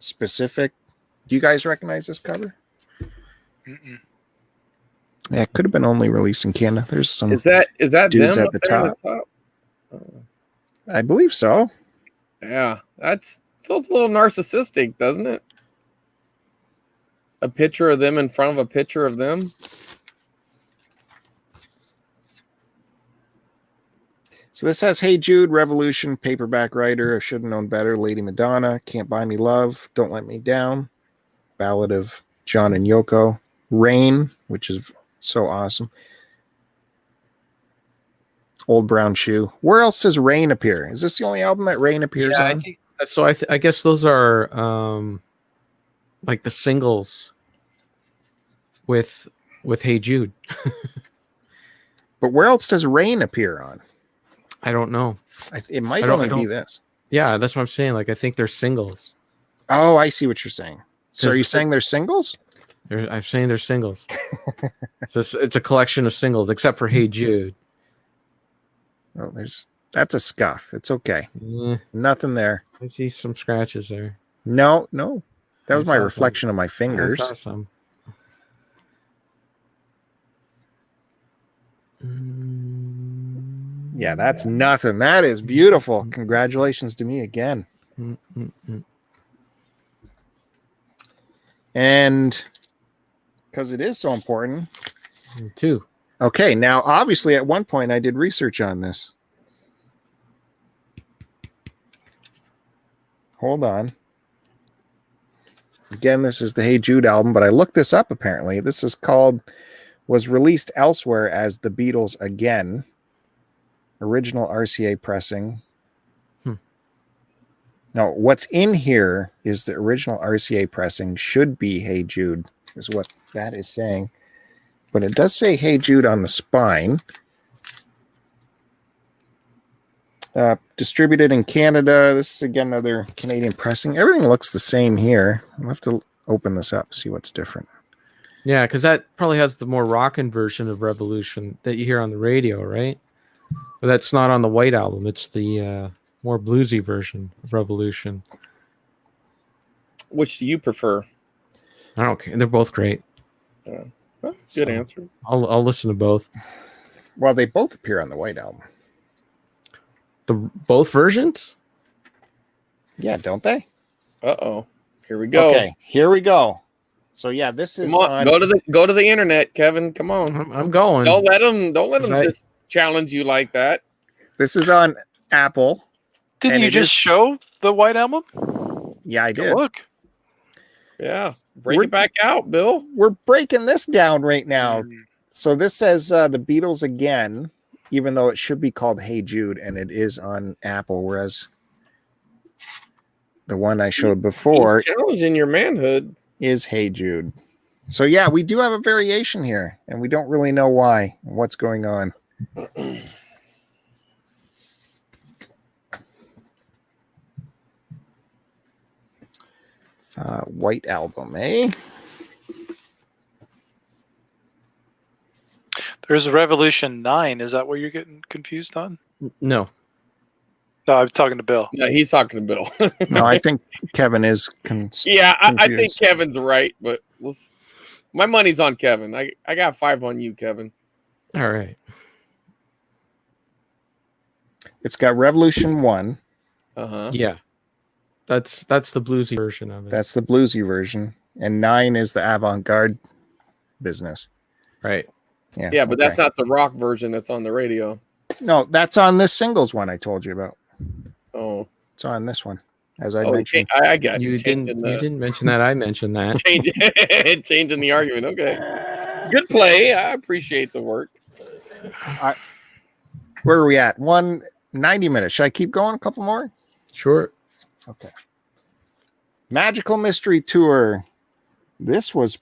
specific. Do you guys recognize this cover? Mm-mm. Yeah, it could have been only released in Canada. There's some. Is that dudes them at the top? I believe so. Yeah, feels a little narcissistic, doesn't it? A picture of them in front of a picture of them. So this has Hey Jude, Revolution, Paperback Writer, I Should Have Known Better, Lady Madonna, Can't Buy Me Love, Don't Let Me Down, Ballad of John and Yoko, Rain, which is so awesome, Old Brown Shoe. Where else does Rain appear? Is this the only album that Rain appears on? I guess those are like the singles with Hey Jude. But where else does Rain appear on? I don't know. It might only be this. Yeah, that's what I'm saying. Like, I think they're singles. Oh, I see what you're saying. So are you saying they're singles? I'm saying they're singles. It's a collection of singles, except for Hey Jude. Well, that's a scuff. It's okay. Yeah. Nothing there. I see some scratches there. No. That was my reflection of my fingers. I saw some. Yeah, that's nothing. That is beautiful. Congratulations to me again. And because it is so important. Too. Okay, now obviously at one point I did research on this. Hold on. Again, this is the Hey Jude album, but I looked this up apparently. This is was released elsewhere as The Beatles Again. Original RCA pressing. Now, what's in here is the original RCA pressing should be Hey Jude, is what that is saying. But it does say Hey Jude on the spine. Distributed in Canada. This is, again, another Canadian pressing. Everything looks the same here. I'll have to open this up, see what's different. Yeah, because that probably has the more rockin' version of Revolution that you hear on the radio, right? But that's not on the White Album. It's the more bluesy version of Revolution. Which do you prefer? I don't care. They're both great. That's a good answer. I'll listen to both. Well, they both appear on the White Album. Both versions? Yeah, don't they? Uh-oh. Here we go. Okay, here we go. So yeah, this is on... go to the internet, Kevin. Come on. I'm going. Don't let them just challenge you like that. This is on Apple. Didn't you just show the White Album? Yeah, I did. Look. Yeah, break it back out, Bill. We're breaking this down right now. So this says The Beatles Again, even though it should be called Hey Jude, and it is on Apple, whereas the one I showed before... He's challenging your manhood. is Hey Jude. So yeah, we do have a variation here, and we don't really know why and what's going on. White Album, eh? There's Revolution 9. Is that what you're getting confused on? No. No, I'm talking to Bill. Yeah, he's talking to Bill. No, I think Kevin is yeah, I think Kevin's right, but my money's on Kevin. I got 5 on you, Kevin. All right. It's got Revolution 1. Yeah. That's the bluesy version of it. That's the bluesy version. And 9 is the avant-garde business. Right. Yeah, but that's not the rock version that's on the radio. No, that's on this singles one I told you about. Oh. It's on this one, as I mentioned. I got you. You didn't mention that. I mentioned that. Changing the argument. Okay. Good play. I appreciate the work. Where are we at? 190 minutes. Should I keep going? A couple more? Sure. Okay. Magical Mystery Tour. This was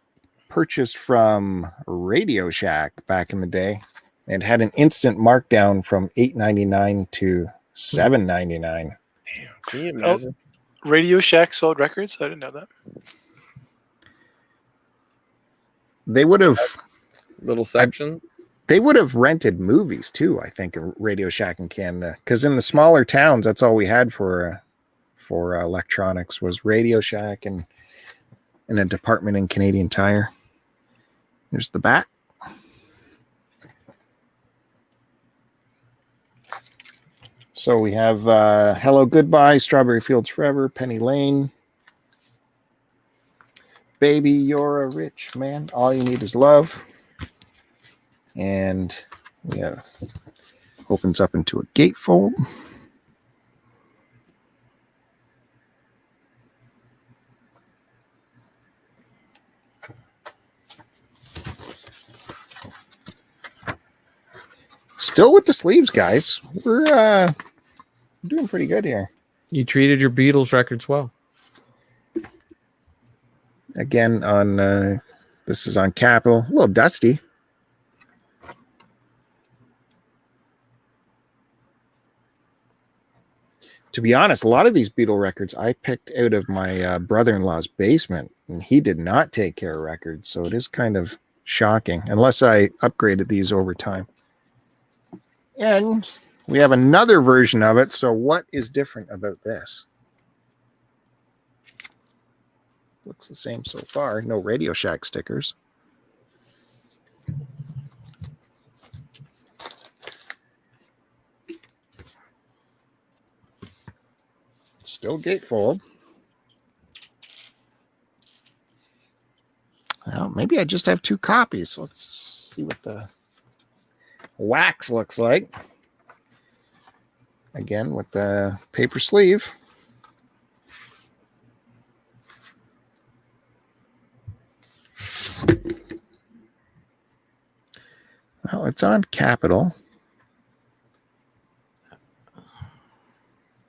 purchased from Radio Shack back in the day and had an instant markdown from $8.99 to $7.99. Damn, can you imagine? Radio Shack sold records? I didn't know that. They would have little section. They would have rented movies too, I think, in Radio Shack in Canada, because in the smaller towns, that's all we had for electronics was Radio Shack and a department in Canadian Tire. There's the back. So we have Hello Goodbye, Strawberry Fields Forever, Penny Lane, Baby You're a Rich Man, All You Need Is Love. And opens up into a gatefold. Still with the sleeves, guys. We're doing pretty good here. You treated your Beatles records well. Again, on this is on Capitol. A little dusty. To be honest, a lot of these Beatle records I picked out of my brother-in-law's basement, and he did not take care of records, so it is kind of shocking, unless I upgraded these over time. And we have another version of it, so what is different about this? Looks the same so far. No Radio Shack stickers. Still gatefold. Well, maybe I just have 2 copies. Let's see what the wax looks like. Again, with the paper sleeve. Well, it's on Capitol.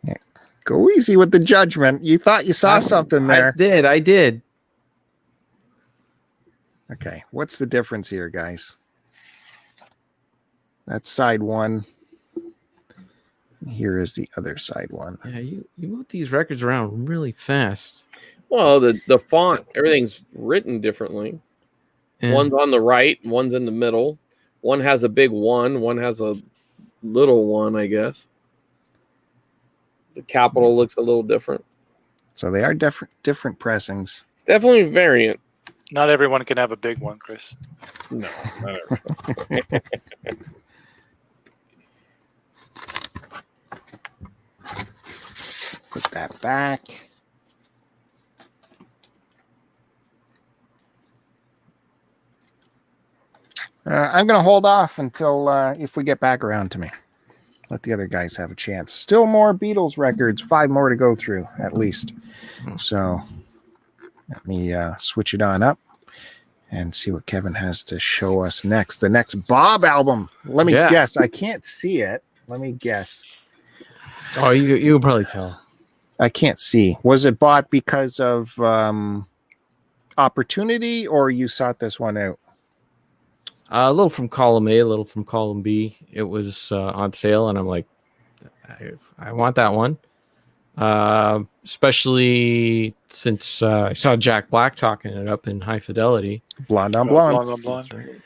Yeah. Go easy with the judgment. You thought you saw something there. I did. Okay, what's the difference here, guys? That's side 1. Here is the other side 1. Yeah, you move these records around really fast. Well, the font, everything's written differently. Yeah. One's on the right, one's in the middle. One has a big 1, one has a little 1, I guess. The Capitol looks a little different. So they are different pressings. It's definitely a variant. Not everyone can have a big one, Chris. No, not everyone. Put that back. I'm going to hold off until if we get back around to me. Let the other guys have a chance. Still more Beatles records. 5 more to go through, at least. So let me switch it on up and see what Kevin has to show us next. The next Bob album. Let me guess. I can't see it. Let me guess. Oh, you can probably tell. I can't see. Was it bought because of opportunity, or you sought this one out? A little from column A, a little from column B. It was on sale, and I'm like, I want that one. Especially since I saw Jack Black talking it up in High Fidelity. Blonde on blonde. Blonde on blonde. Right.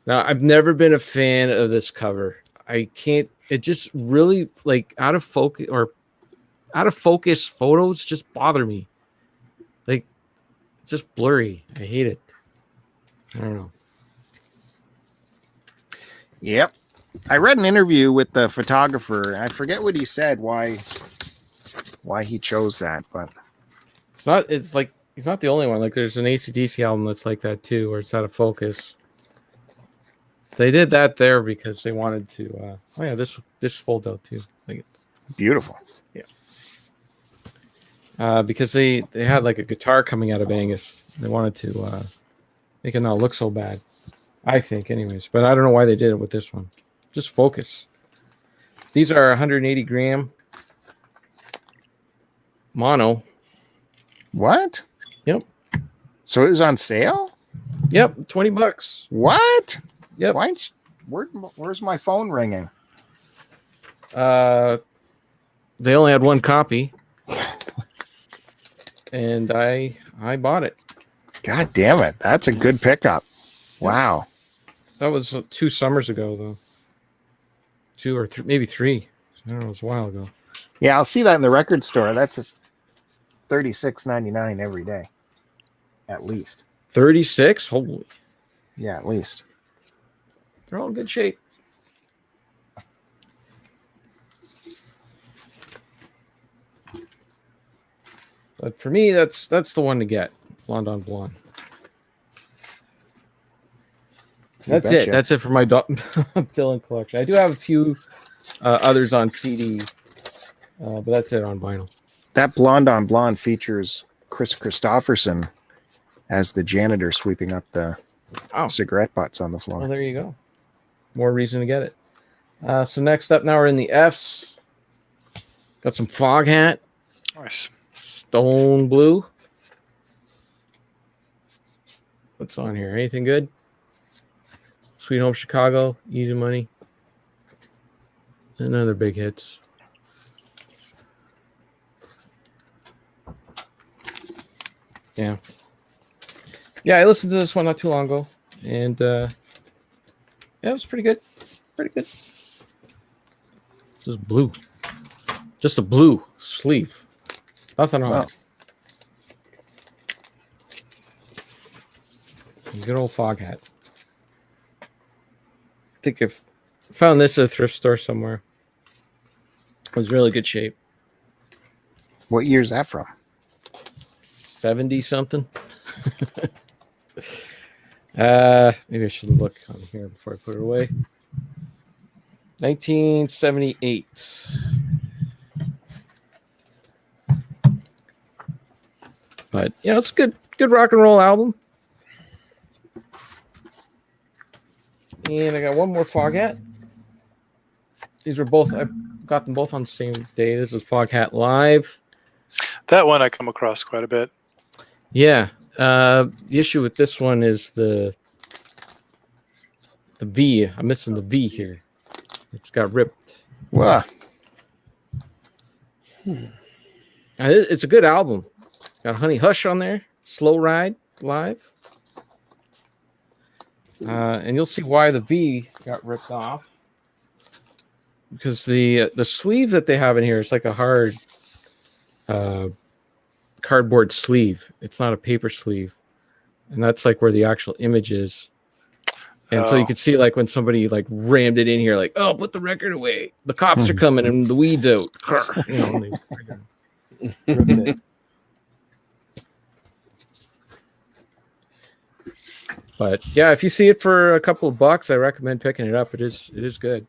Now, I've never been a fan of this cover. I can't. It just really like out of focus photos just bother me. Like it's just blurry. I hate it. I don't know. Yep. I read an interview with the photographer. I forget what he said, why he chose that, but It's like he's not the only one. Like there's an AC/DC album that's like that too, where it's out of focus. They did that there because they wanted to. Oh yeah, this folds out too. Like it's beautiful. Yeah. Because they had like a guitar coming out of Angus. They wanted to make it not look so bad. I think, anyways. But I don't know why they did it with this one. Just focus. These are 180 gram mono. What? Yep. So it was on sale? Yep, $20. What? Yep. Where's my phone ringing? They only had one copy, and I bought it. God damn it! That's a good pickup. Wow. That was 2 summers ago, though. 2 or maybe 3. I don't know. It was a while ago. Yeah, I'll see that in the record store. That's $36.99 every day, at least. 36? Holy. Yeah, at least. They're all in good shape. But for me, that's the one to get. Blonde on blonde. That's it. That's it for my Dylan collection. I do have a few others on CD, but that's it on vinyl. That blonde on blonde features Chris Christopherson as the janitor sweeping up the cigarette butts on the floor. Well, there you go. More reason to get it. So next up, now we're in the Fs. Got some Fog Hat. Nice. Stone Blue. What's on here? Anything good? Sweet Home Chicago, Easy Money. And other big hits. Yeah. Yeah, I listened to this one not too long ago. And yeah, it was pretty good. Pretty good. Just blue. Just a blue sleeve. Nothing on it. Good old Fog Hat. I think I found this at a thrift store somewhere. It was really good shape. What year is that from? 70 something. Maybe I should look on here before I put it away. 1978. But it's a good rock and roll album. And I got one more Fog Hat. These were both, I got them both on the same day. This is Fog Hat Live. That one I come across quite a bit. Yeah. The issue with this one is the V. I'm missing the V here. It's got ripped. Wow. It's a good album. Got Honey Hush on there. Slow Ride Live. And you'll see why the V got ripped off. Because the sleeve that they have in here is like a hard cardboard sleeve. It's not a paper sleeve. And that's like where the actual image is. And so you could see like when somebody like rammed it in here, like, oh, put the record away. The cops are coming and the weeds out. And they ripped it. But yeah, if you see it for a couple of bucks, I recommend picking it up. It is good.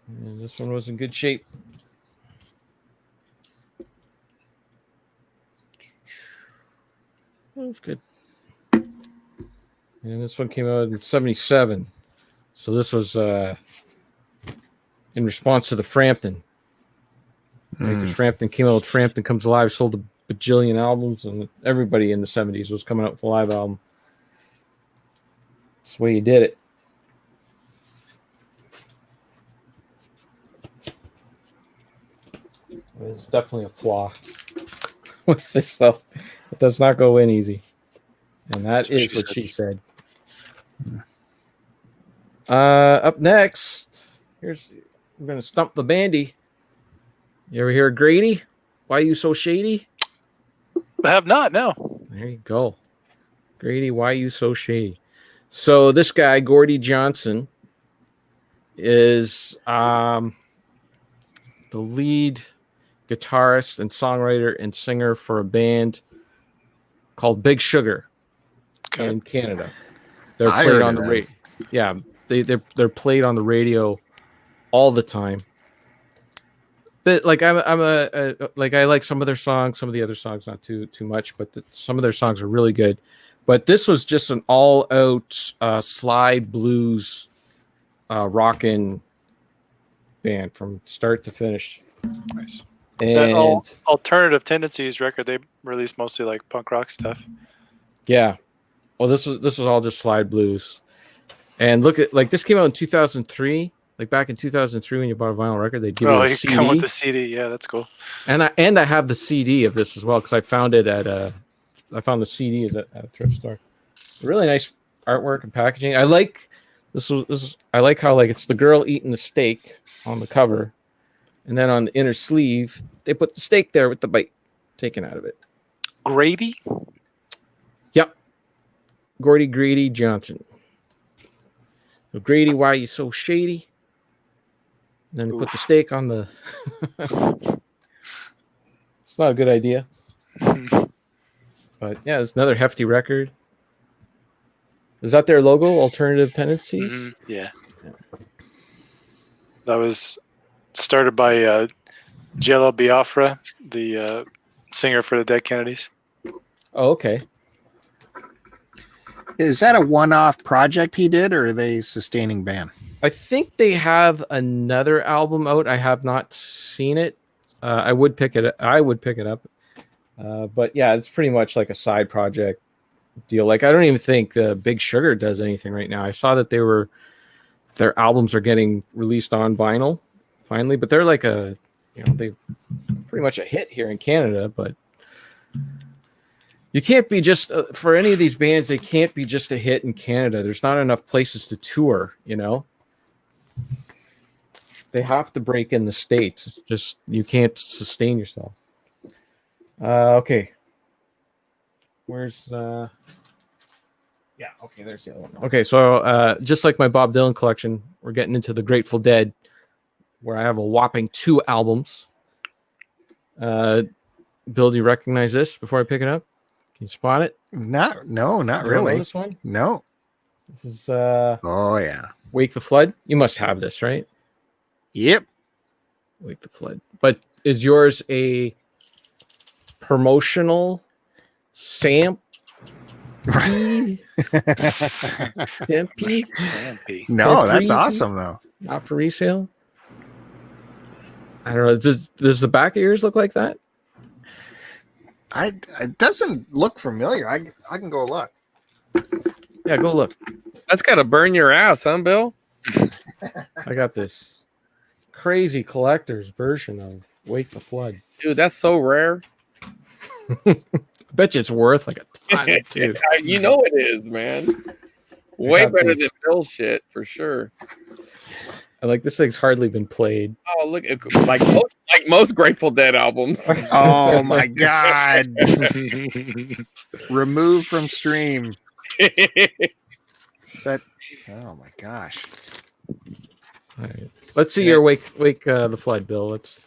And this one was in good shape. That was good. And this one came out in 77. So this was in response to the Frampton. Because Frampton came out with Frampton Comes Alive, sold a bajillion albums, and everybody in the 70s was coming out with a live album. That's the way you did it. There's definitely a flaw with this, though. It does not go in easy. And that is what she said. Up next, we're going to stump the Bandy. You ever hear of Grady? Why You So Shady? I have not, no. There you go. Grady, Why You So Shady? So this guy, Gordy Johnson, is the lead guitarist and songwriter and singer for a band called Big Sugar in Canada. They're played on the radio. Yeah, they're played on the radio all the time. But like I like some of their songs, some of the other songs not too much, but some of their songs are really good. But this was just an all-out slide blues rockin' band from start to finish. Nice. And that Alternative Tendencies record, they released mostly like punk rock stuff. Yeah. Well, this was all just slide blues. And look at this came out in 2003. Like back in 2003 when you bought a vinyl record, they'd give you a CD. Come with the CD. Yeah, that's cool. And I have the CD of this as well because I found it I found the CD at a thrift store. Really nice artwork and packaging. I like I like how like it's the girl eating the steak on the cover, and then on the inner sleeve they put the steak there with the bite taken out of it. Grady? Yep. Grady Johnson. So Grady, Why You So Shady? And then they put the steak on the... It's not a good idea. But yeah, it's another hefty record. Is that their logo, Alternative Tendencies? Mm-hmm. Yeah. That was started by Jello Biafra, the singer for the Dead Kennedys. Oh, okay. Is that a one-off project he did, or are they sustaining band? I think they have another album out. I have not seen it. I would pick it up. But yeah, it's pretty much like a side project deal. Like I don't even think Big Sugar does anything right now. I saw that their albums are getting released on vinyl finally, but they're like they pretty much a hit here in Canada, but you can't be just for any of these bands, they can't be just a hit in Canada. There's not enough places to tour, They have to break in the States. It's just you can't sustain yourself. Okay. Where's yeah, okay, there's the other one. Okay, so just like my Bob Dylan collection, we're getting into the Grateful Dead, where I have a whopping 2 albums. Bill, do you recognize this before I pick it up? Can you spot it? Not really. This one? No. This is oh yeah. Wake the Flood. You must have this, right? Yep. Wake the Flood. But is yours a promotional Sampy? No, that's awesome though. Not for resale. I don't know. Does the back of yours look like that? It doesn't look familiar. I can go look. Yeah, go look. That's gotta burn your ass, huh, Bill? I got this crazy collector's version of Wake the Flood. Dude, that's so rare. I bet you it's worth like a ton, too. You know it is, man. Way better than Bill's shit, for sure. And like this thing's hardly been played. Oh, look, like most Grateful Dead albums. Oh my god! Removed from stream. But oh my gosh! All right. Let's see your Wake the Flood, Bill. Let's.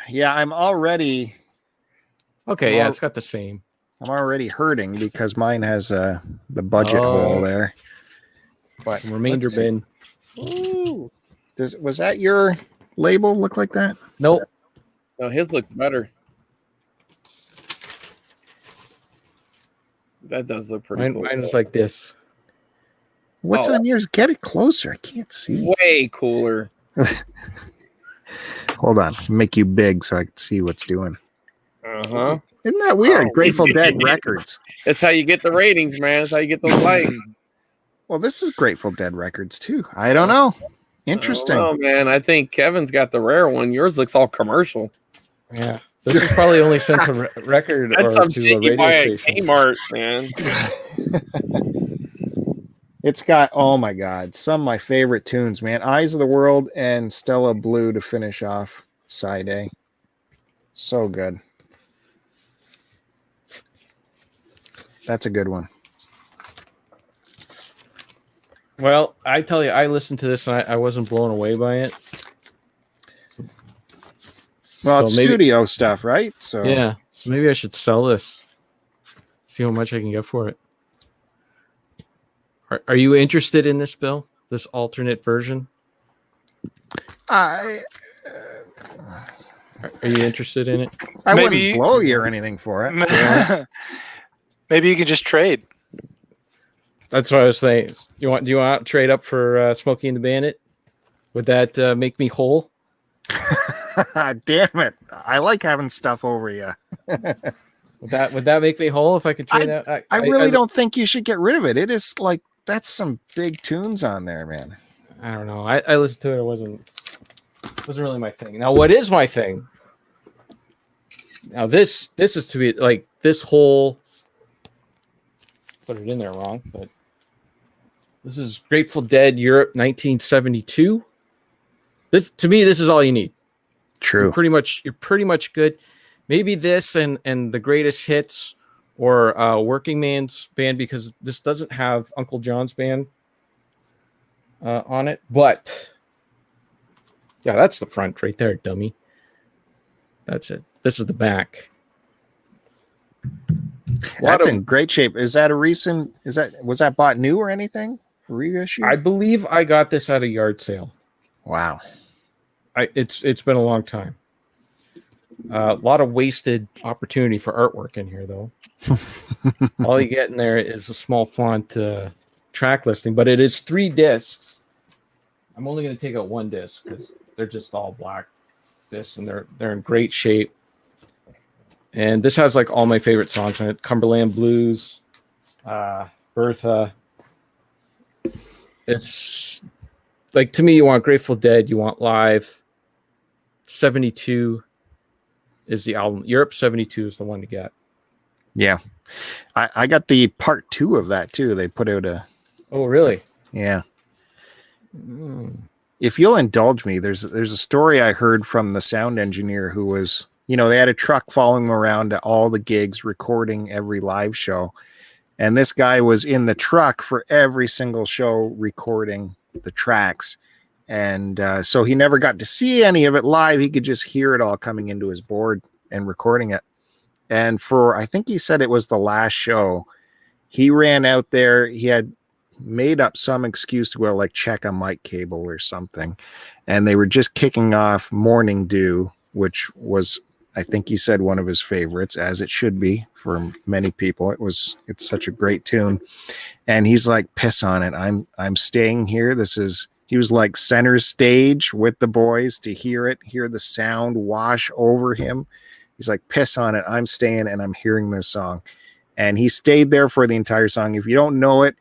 Yeah, I'm already. Okay, yeah, it's got the same. I'm already hurting because mine has the budget hole there. But remainder bin. Ooh. Was that your label look like that? Nope. No, his looks better. That does look pretty cool. Mine was like this. What's on yours? Get it closer. I can't see. Way cooler. Hold on. Make you big so I can see what's doing. Uh-huh. Isn't that weird? Grateful Dead Records. That's how you get the ratings, man. That's how you get those likes. Well, this is Grateful Dead Records too. I don't know. Interesting. Oh man, I think Kevin's got the rare one. Yours looks all commercial. Yeah, this is probably only sent to record That's or some to shit a you radio buy at station. Kmart, man. It's got, oh my God, some of my favorite tunes, man. Eyes of the World and Stella Blue to finish off side A. So good. That's a good one. Well, I tell you, I listened to this and I wasn't blown away by it. Well, it's So maybe- studio stuff, right? So Yeah, so maybe I should sell this. See how much I can get for it. Are you interested in this, Bill? This alternate version? I Are you interested in it? Maybe- wouldn't blow you or anything for it. Maybe you can just trade. That's what I was saying. Do you want to trade up for Smokey and the Bandit? Would that make me whole? Damn it. I like having stuff over you. Would that make me whole if I could trade out? I really don't think you should get rid of it. It is like, that's some big tunes on there, man. I don't know. I listened to it. It wasn't really my thing. Now, what is my thing? Now, this is to be like this whole. Put it in there wrong, but this is Grateful Dead Europe 1972. This to me, this is all you need. True. You're pretty much good. Maybe this and the greatest hits or Working Man's Band, because this doesn't have Uncle John's Band on it. But yeah, that's the front right there, dummy. That's it. This is the back. That's in great shape. Is that was that bought new or anything? Reissue? I believe I got this at a yard sale. Wow. It's been a long time. A lot of wasted opportunity for artwork in here, though. All you get in there is a small font track listing, but it is 3 discs. I'm only going to take out 1 disc because they're just all black discs and they're in great shape. And this has like all my favorite songs on it: Cumberland Blues, Bertha. It's like, to me, you want Grateful Dead, you want live. 72 is the album. Europe 72 is the one to get. Yeah. I got the part 2 of that too. They put out a. Oh, really? Yeah. If you'll indulge me, there's a story I heard from the sound engineer who was, they had a truck following him around to all the gigs, recording every live show. And this guy was in the truck for every single show, recording the tracks. And so he never got to see any of it live. He could just hear it all coming into his board and recording it. And I think he said it was the last show, he ran out there. He had made up some excuse to go like check a mic cable or something. And they were just kicking off Morning Dew, which was, I think he said, one of his favorites, as it should be for many people. It's such a great tune. And he's like, piss on it. I'm staying here. He was like center stage with the boys to hear the sound wash over him. He's like, piss on it. I'm staying and I'm hearing this song. And he stayed there for the entire song. If you don't know it,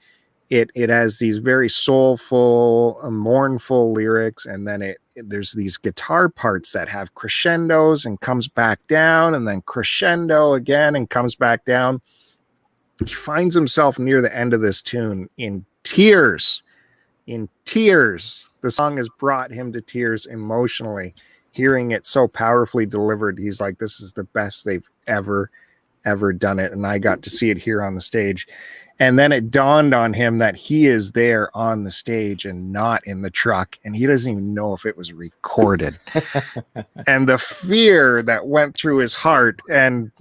it has these very soulful, mournful lyrics. And then there's these guitar parts that have crescendos and comes back down, and then crescendo again and comes back down. He finds himself near the end of this tune in tears. The song has brought him to tears emotionally, hearing it so powerfully delivered. He's like, this is the best they've ever done it. And I got to see it here on the stage. And then it dawned on him that he is there on the stage and not in the truck. And he doesn't even know if it was recorded. And the fear that went through his heart. And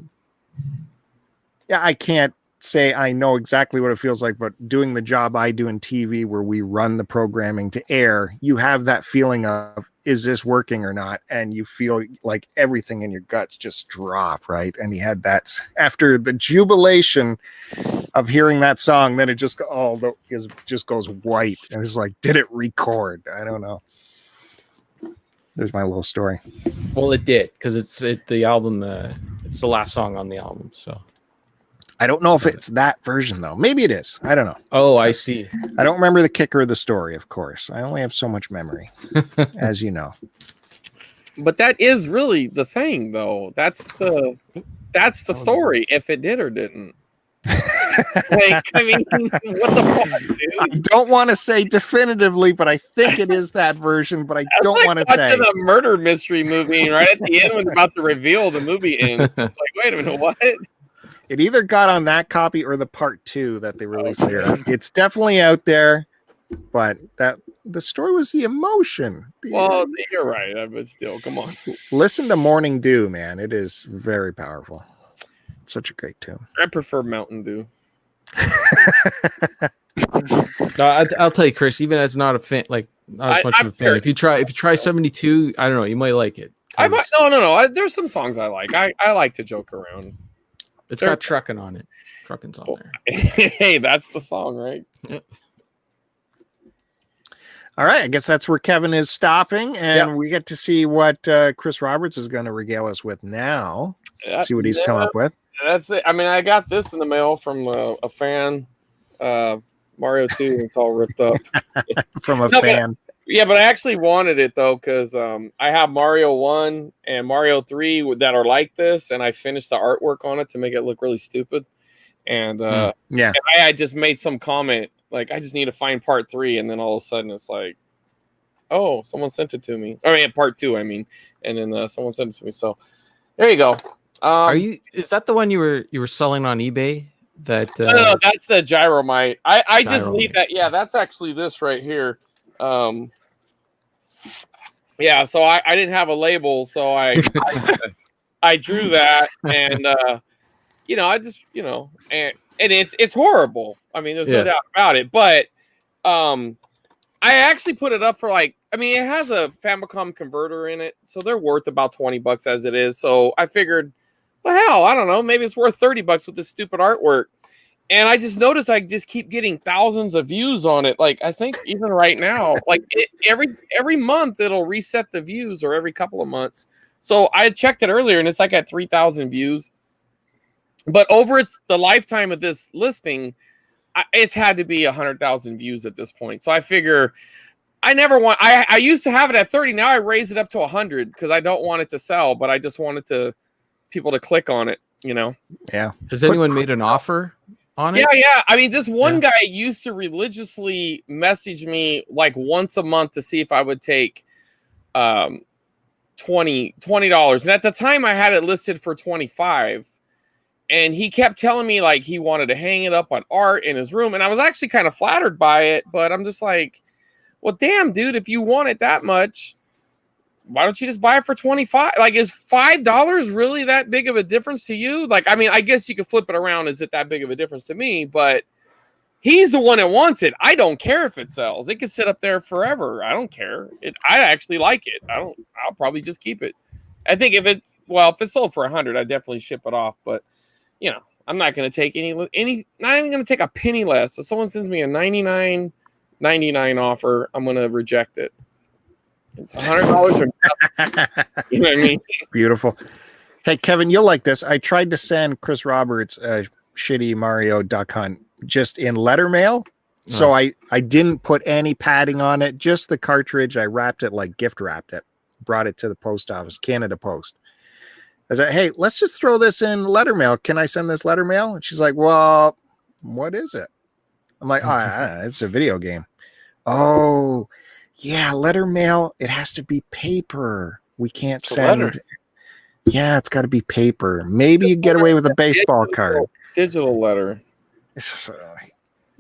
yeah, I can't say I know exactly what it feels like, but doing the job I do in TV, where we run the programming to air, you have that feeling of, is this working or not? And you feel like everything in your guts just drop, right? And he had that after the jubilation of hearing that song, then it just goes white, and it's like, did it record? I don't know. There's my little story. Well, it did because it's the album. It's the last song on the album. So I don't know if it's that version though. Maybe it is. I don't know. Oh, I see. I don't remember the kicker of the story. Of course, I only have so much memory, as you know. But that is really the thing, though. That's the story. If it did or didn't. Like, I mean, what the fuck, dude? I don't want to say definitively, but I think it is that version. But I don't like want to say. a murder mystery movie, right at the end when they're about to reveal the movie ends. It's like, wait a minute, what? It either got on that copy or the part 2 that they released later. It's definitely out there, but the story was the emotion. Well, you're right, but still, come on. Listen to Morning Dew, man. It is very powerful. Such a great tune. I prefer Mountain Dew. No, I'll tell you, Chris. Even as not a fan, like not as much of a fan. If you try 72, I don't know, you might like it. No. There's some songs I like. I like to joke around. It's got trucking on it. Trucking's on there. Hey, that's the song, right? Yep. All right, I guess that's where Kevin is stopping, and we get to see what Chris Roberts is going to regale us with now. See what he's come up with. That's it. I mean, I got this in the mail from a fan, Mario 2. It's all ripped up. From a fan. But I actually wanted it, though, because I have Mario 1 and Mario 3 that are like this, and I finished the artwork on it to make it look really stupid. And, and I just made some comment, like, I just need to find part 3, and then all of a sudden it's like, oh, someone sent it to me. I mean, part 2, I mean. And then someone sent it to me. So there you go. Is that the one you were selling on eBay? That no, that's the Gyromite. I just leave that. Yeah, that's actually this right here. Yeah, so I didn't have a label, so I drew that, and I just and it's horrible. I mean, there's no doubt about it. But I actually put it up for it has a Famicom converter in it, so they're worth about $20 as it is. So I figured, well, hell, I don't know, maybe it's worth $30 with this stupid artwork. And I just noticed I just keep getting thousands of views on it. Like, I think even right now, every month it'll reset the views, or every couple of months. So I checked it earlier, and it's like at 3,000 views. But over the lifetime of this listing, it's had to be 100,000 views at this point. So I figure I used to have it at 30. Now I raise it up to 100 because I don't want it to sell, but I just wanted people to click on it, Yeah. Has anyone made an offer on it? Yeah. I mean, this one guy used to religiously message me like once a month to see if I would take $20. And at the time I had it listed for $25. And he kept telling me like he wanted to hang it up on art in his room. And I was actually kind of flattered by it, but I'm just like, well, damn, dude, if you want it that much, why don't you just buy it for $25? Like, is $5 really that big of a difference to you? Like, I mean, I guess you could flip it around. Is it that big of a difference to me? But he's the one that wants it. I don't care if it sells. It can sit up there forever. I don't care. I actually like it. I'll probably just keep it. I think if it's sold for 100, I'd definitely ship it off. But I'm not going to take not even going to take a penny less. If someone sends me a $99.99 offer, I'm going to reject it. It's $100 or nothing. You know what I mean? Beautiful. Hey, Kevin, you'll like this. I tried to send Chris Roberts a shitty Mario Duck Hunt just in letter mail. So I didn't put any padding on it, just the cartridge. I wrapped it like gift wrapped it, brought it to the post office, Canada Post. I said, hey, let's just throw this in letter mail. Can I send this letter mail? And she's like, well, what is it? I'm like, I don't know. It's a video game. Oh, yeah, letter mail. It has to be paper. We can't send. Yeah, it's got to be paper. Maybe you get away with a baseball card. Digital letter.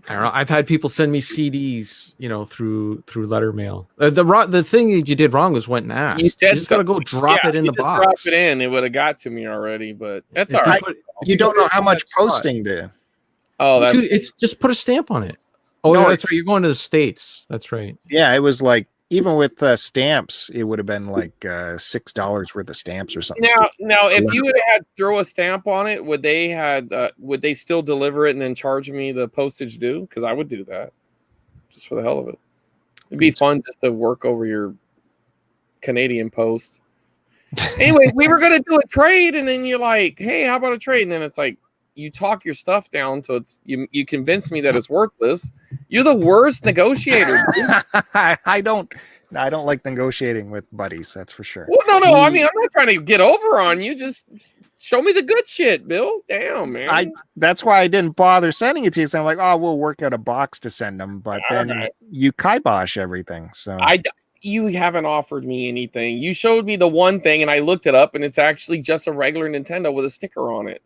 I don't know. I've had people send me CDs, through letter mail. The thing that you did wrong was went and asked. You just got to go drop it in the box. Drop it in. It would have got to me already, but that's all right. You don't know how much posting to. Oh, that's it's just put a stamp on it. Oh, no, that's right. You're going to the States. That's right. Yeah, it was like, even with stamps, it would have been like $6 worth of stamps or something. Now, if you would have had throw a stamp on it, would they still deliver it and then charge me the postage due? Because I would do that just for the hell of it. It'd be fun just to work over your Canadian Post. Anyway, we were gonna do a trade, and then you're like, "Hey, how about a trade?" And then it's like you talk your stuff down, so it's you convince me that it's worthless. You're the worst negotiator. I don't like negotiating with buddies. That's for sure. Well, no. I mean, I'm not trying to get over on you. Just show me the good shit, Bill. Damn, man. That's why I didn't bother sending it to you. So I'm like, oh, we'll work out a box to send them. But then you kibosh everything. So you haven't offered me anything. You showed me the one thing, and I looked it up, and it's actually just a regular Nintendo with a sticker on it.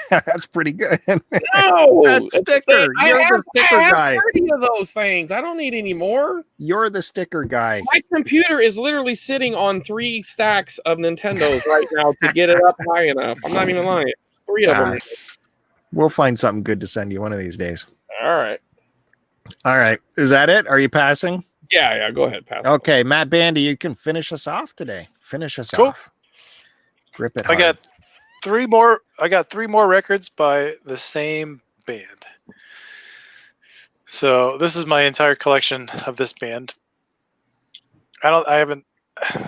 That's pretty good. No, that sticker. You're the sticker guy. 30 of those things. I don't need any more. You're the sticker guy. My computer is literally sitting on 3 stacks of Nintendos right now to get it up high enough. I'm not even lying. 3 of them. We'll find something good to send you one of these days. All right. Is that it? Are you passing? Yeah. Go ahead. Pass. Okay, Matt Bandy, you can finish us off today. Finish us off. Rip it hard. I got 3 more records by the same band. So this is my entire collection of this band. I don't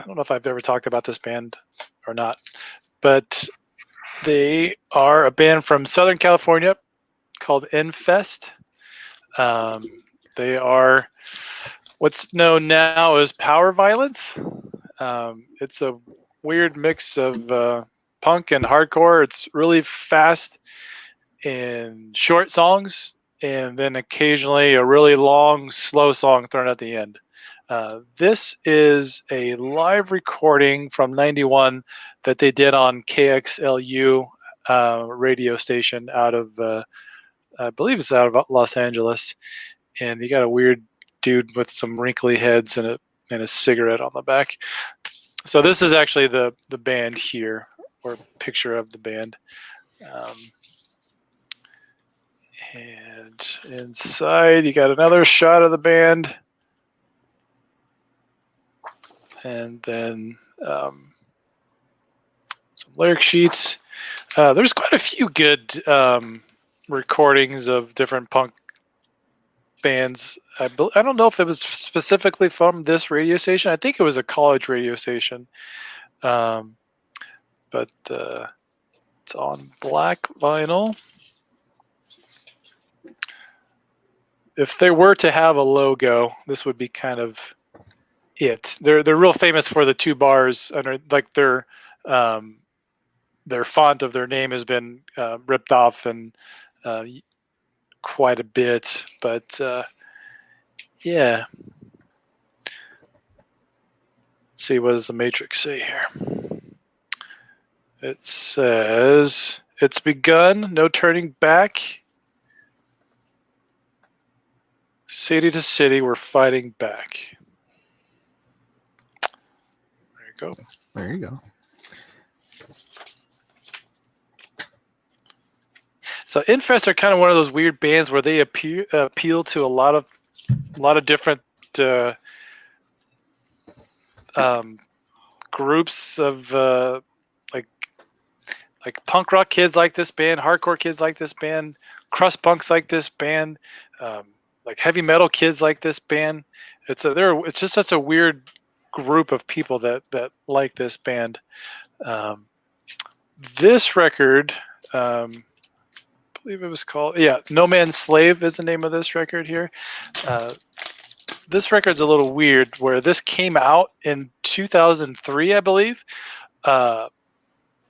know if I've ever talked about this band or not, but they are a band from Southern California called Infest. They are what's known now as power violence. It's a weird mix of punk and hardcore. It's really fast in short songs, and then occasionally a really long, slow song thrown at the end. This is a live recording from '91 that they did on KXLU radio station out of, I believe it's out of Los Angeles. And you got a weird dude with some wrinkly heads and a cigarette on the back. So this is actually the band here, or a picture of the band. And inside you got another shot of the band. And then some lyric sheets. There's quite a few good recordings of different punk bands. I don't know if it was specifically from this radio station. I think it was a college radio station. But it's on black vinyl. If they were to have a logo, this would be kind of it. They're real famous for the 2 bars under, like their font of their name has been ripped off and quite a bit, but yeah. Let's see, what does the matrix say here? It says, "It's begun, no turning back. City to city, we're fighting back." There you go. There you go. So Infest are kind of one of those weird bands where they appeal to a lot of different groups of like punk rock kids like this band, hardcore kids like this band, crust punks like this band, like heavy metal kids like this band. It's just such a weird group of people that like this band. This record. I believe it was called, No Man's Slave is the name of this record here. This record's a little weird, where this came out in 2003, I believe.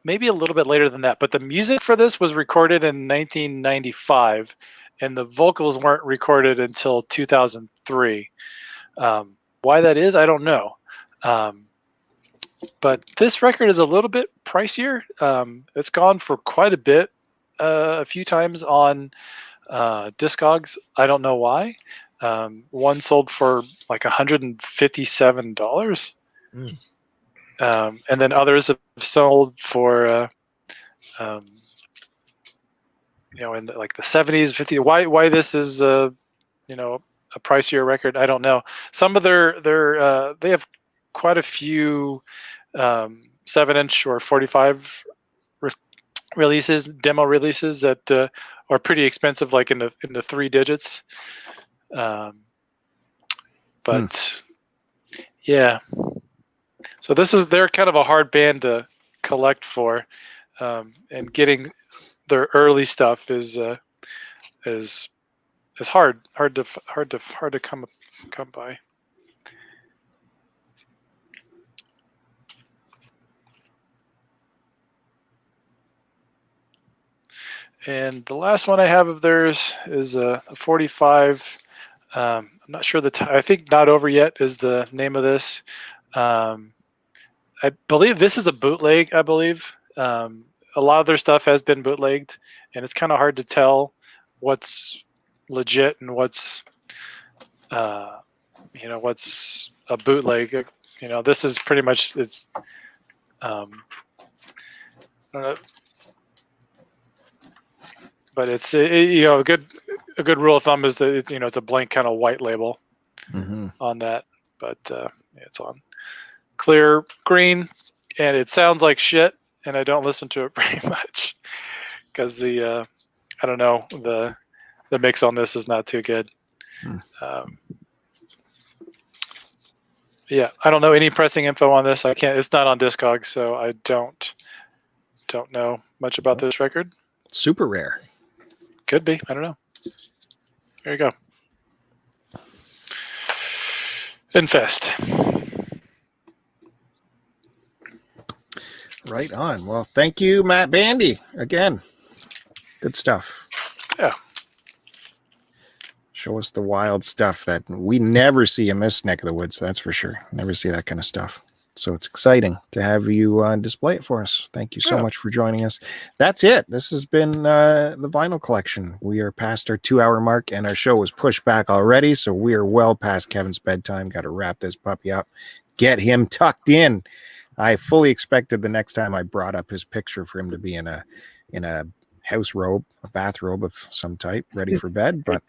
Maybe a little bit later than that, but the music for this was recorded in 1995, and the vocals weren't recorded until 2003. Why that is, I don't know. But this record is a little bit pricier. It's gone for quite a bit. A few times on Discogs. I don't know why. One sold for like $157. And then others have sold for in like the 70s, 50s. Why this is a pricier record, I don't know. Some of their they have quite a few 7-inch or 45 releases, demo releases that are pretty expensive, like in the 3 digits. But yeah, So they're kind of a hard band to collect for, and getting their early stuff is hard to come by. And the last one I have of theirs is a 45. I'm not sure I think Not Over Yet is the name of this. I believe this is a bootleg, I believe. A lot of their stuff has been bootlegged, and it's kind of hard to tell what's legit and what's what's a bootleg. This is pretty much I don't know, but it's a good rule of thumb is that it's a blank kind of white label on that, but it's on clear green, and it sounds like shit, and I don't listen to it very much because the I don't know, the mix on this is not too good. Yeah, I don't know any pressing info on this. It's not on Discogs, so I don't know much about this record. Super rare. Could be. I don't know. There you go. Infest. Right on. Well, thank you, Matt Bandy. Again, good stuff. Yeah. Show us the wild stuff that we never see in this neck of the woods. That's for sure. Never see that kind of stuff. So it's exciting to have you display it for us. Thank you so much for joining us. That's it. This has been the vinyl collection. We are past our 2-hour mark, and our show was pushed back already. So we are well past Kevin's bedtime. Got to wrap this puppy up, get him tucked in. I fully expected the next time I brought up his picture for him to be in a house robe, a bathrobe of some type, ready for bed, but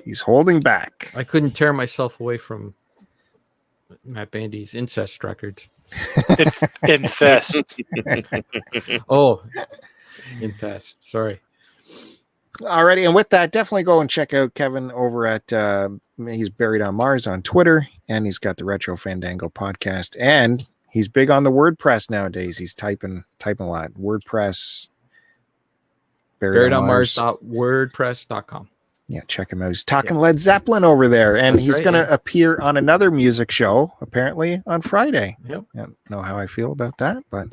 he's holding back. I couldn't tear myself away from Matt Bandy's incest records. Infest. Oh, infest. Sorry. Alrighty, and with that, definitely go and check out Kevin over at he's Buried on Mars on Twitter, and he's got the Retro Fandango podcast, and he's big on the WordPress nowadays. He's typing a lot. WordPress. Buriedonmars.wordpress.com. Yeah, check him out. He's talking Led Zeppelin over there, and he's going to appear on another music show apparently on Friday. Yep. I don't know how I feel about that, but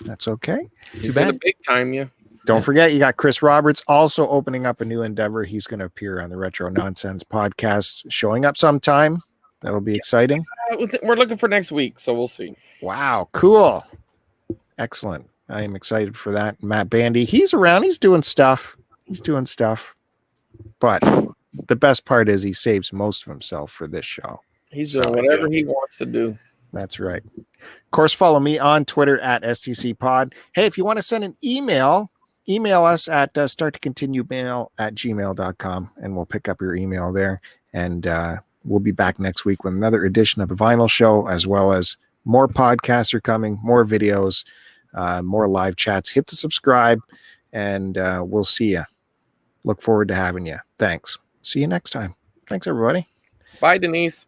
that's okay. Too bad. Big time, yeah. Don't forget, you got Chris Roberts also opening up a new endeavor. He's going to appear on the Retro Nonsense podcast, showing up sometime. That'll be exciting. We're looking for next week, so we'll see. Wow, cool. Excellent. I am excited for that. Matt Bandy, he's around. He's doing stuff. But the best part is he saves most of himself for this show. He's doing whatever he wants to do. That's right. Of course, follow me on Twitter at STCPod. Hey, if you want to send an email us at starttocontinuemail@gmail.com, and we'll pick up your email there. And we'll be back next week with another edition of the Vinyl Show, as well as more podcasts are coming, more videos, more live chats. Hit the subscribe, and we'll see you. Look forward to having you. Thanks. See you next time. Thanks, everybody. Bye, Denise.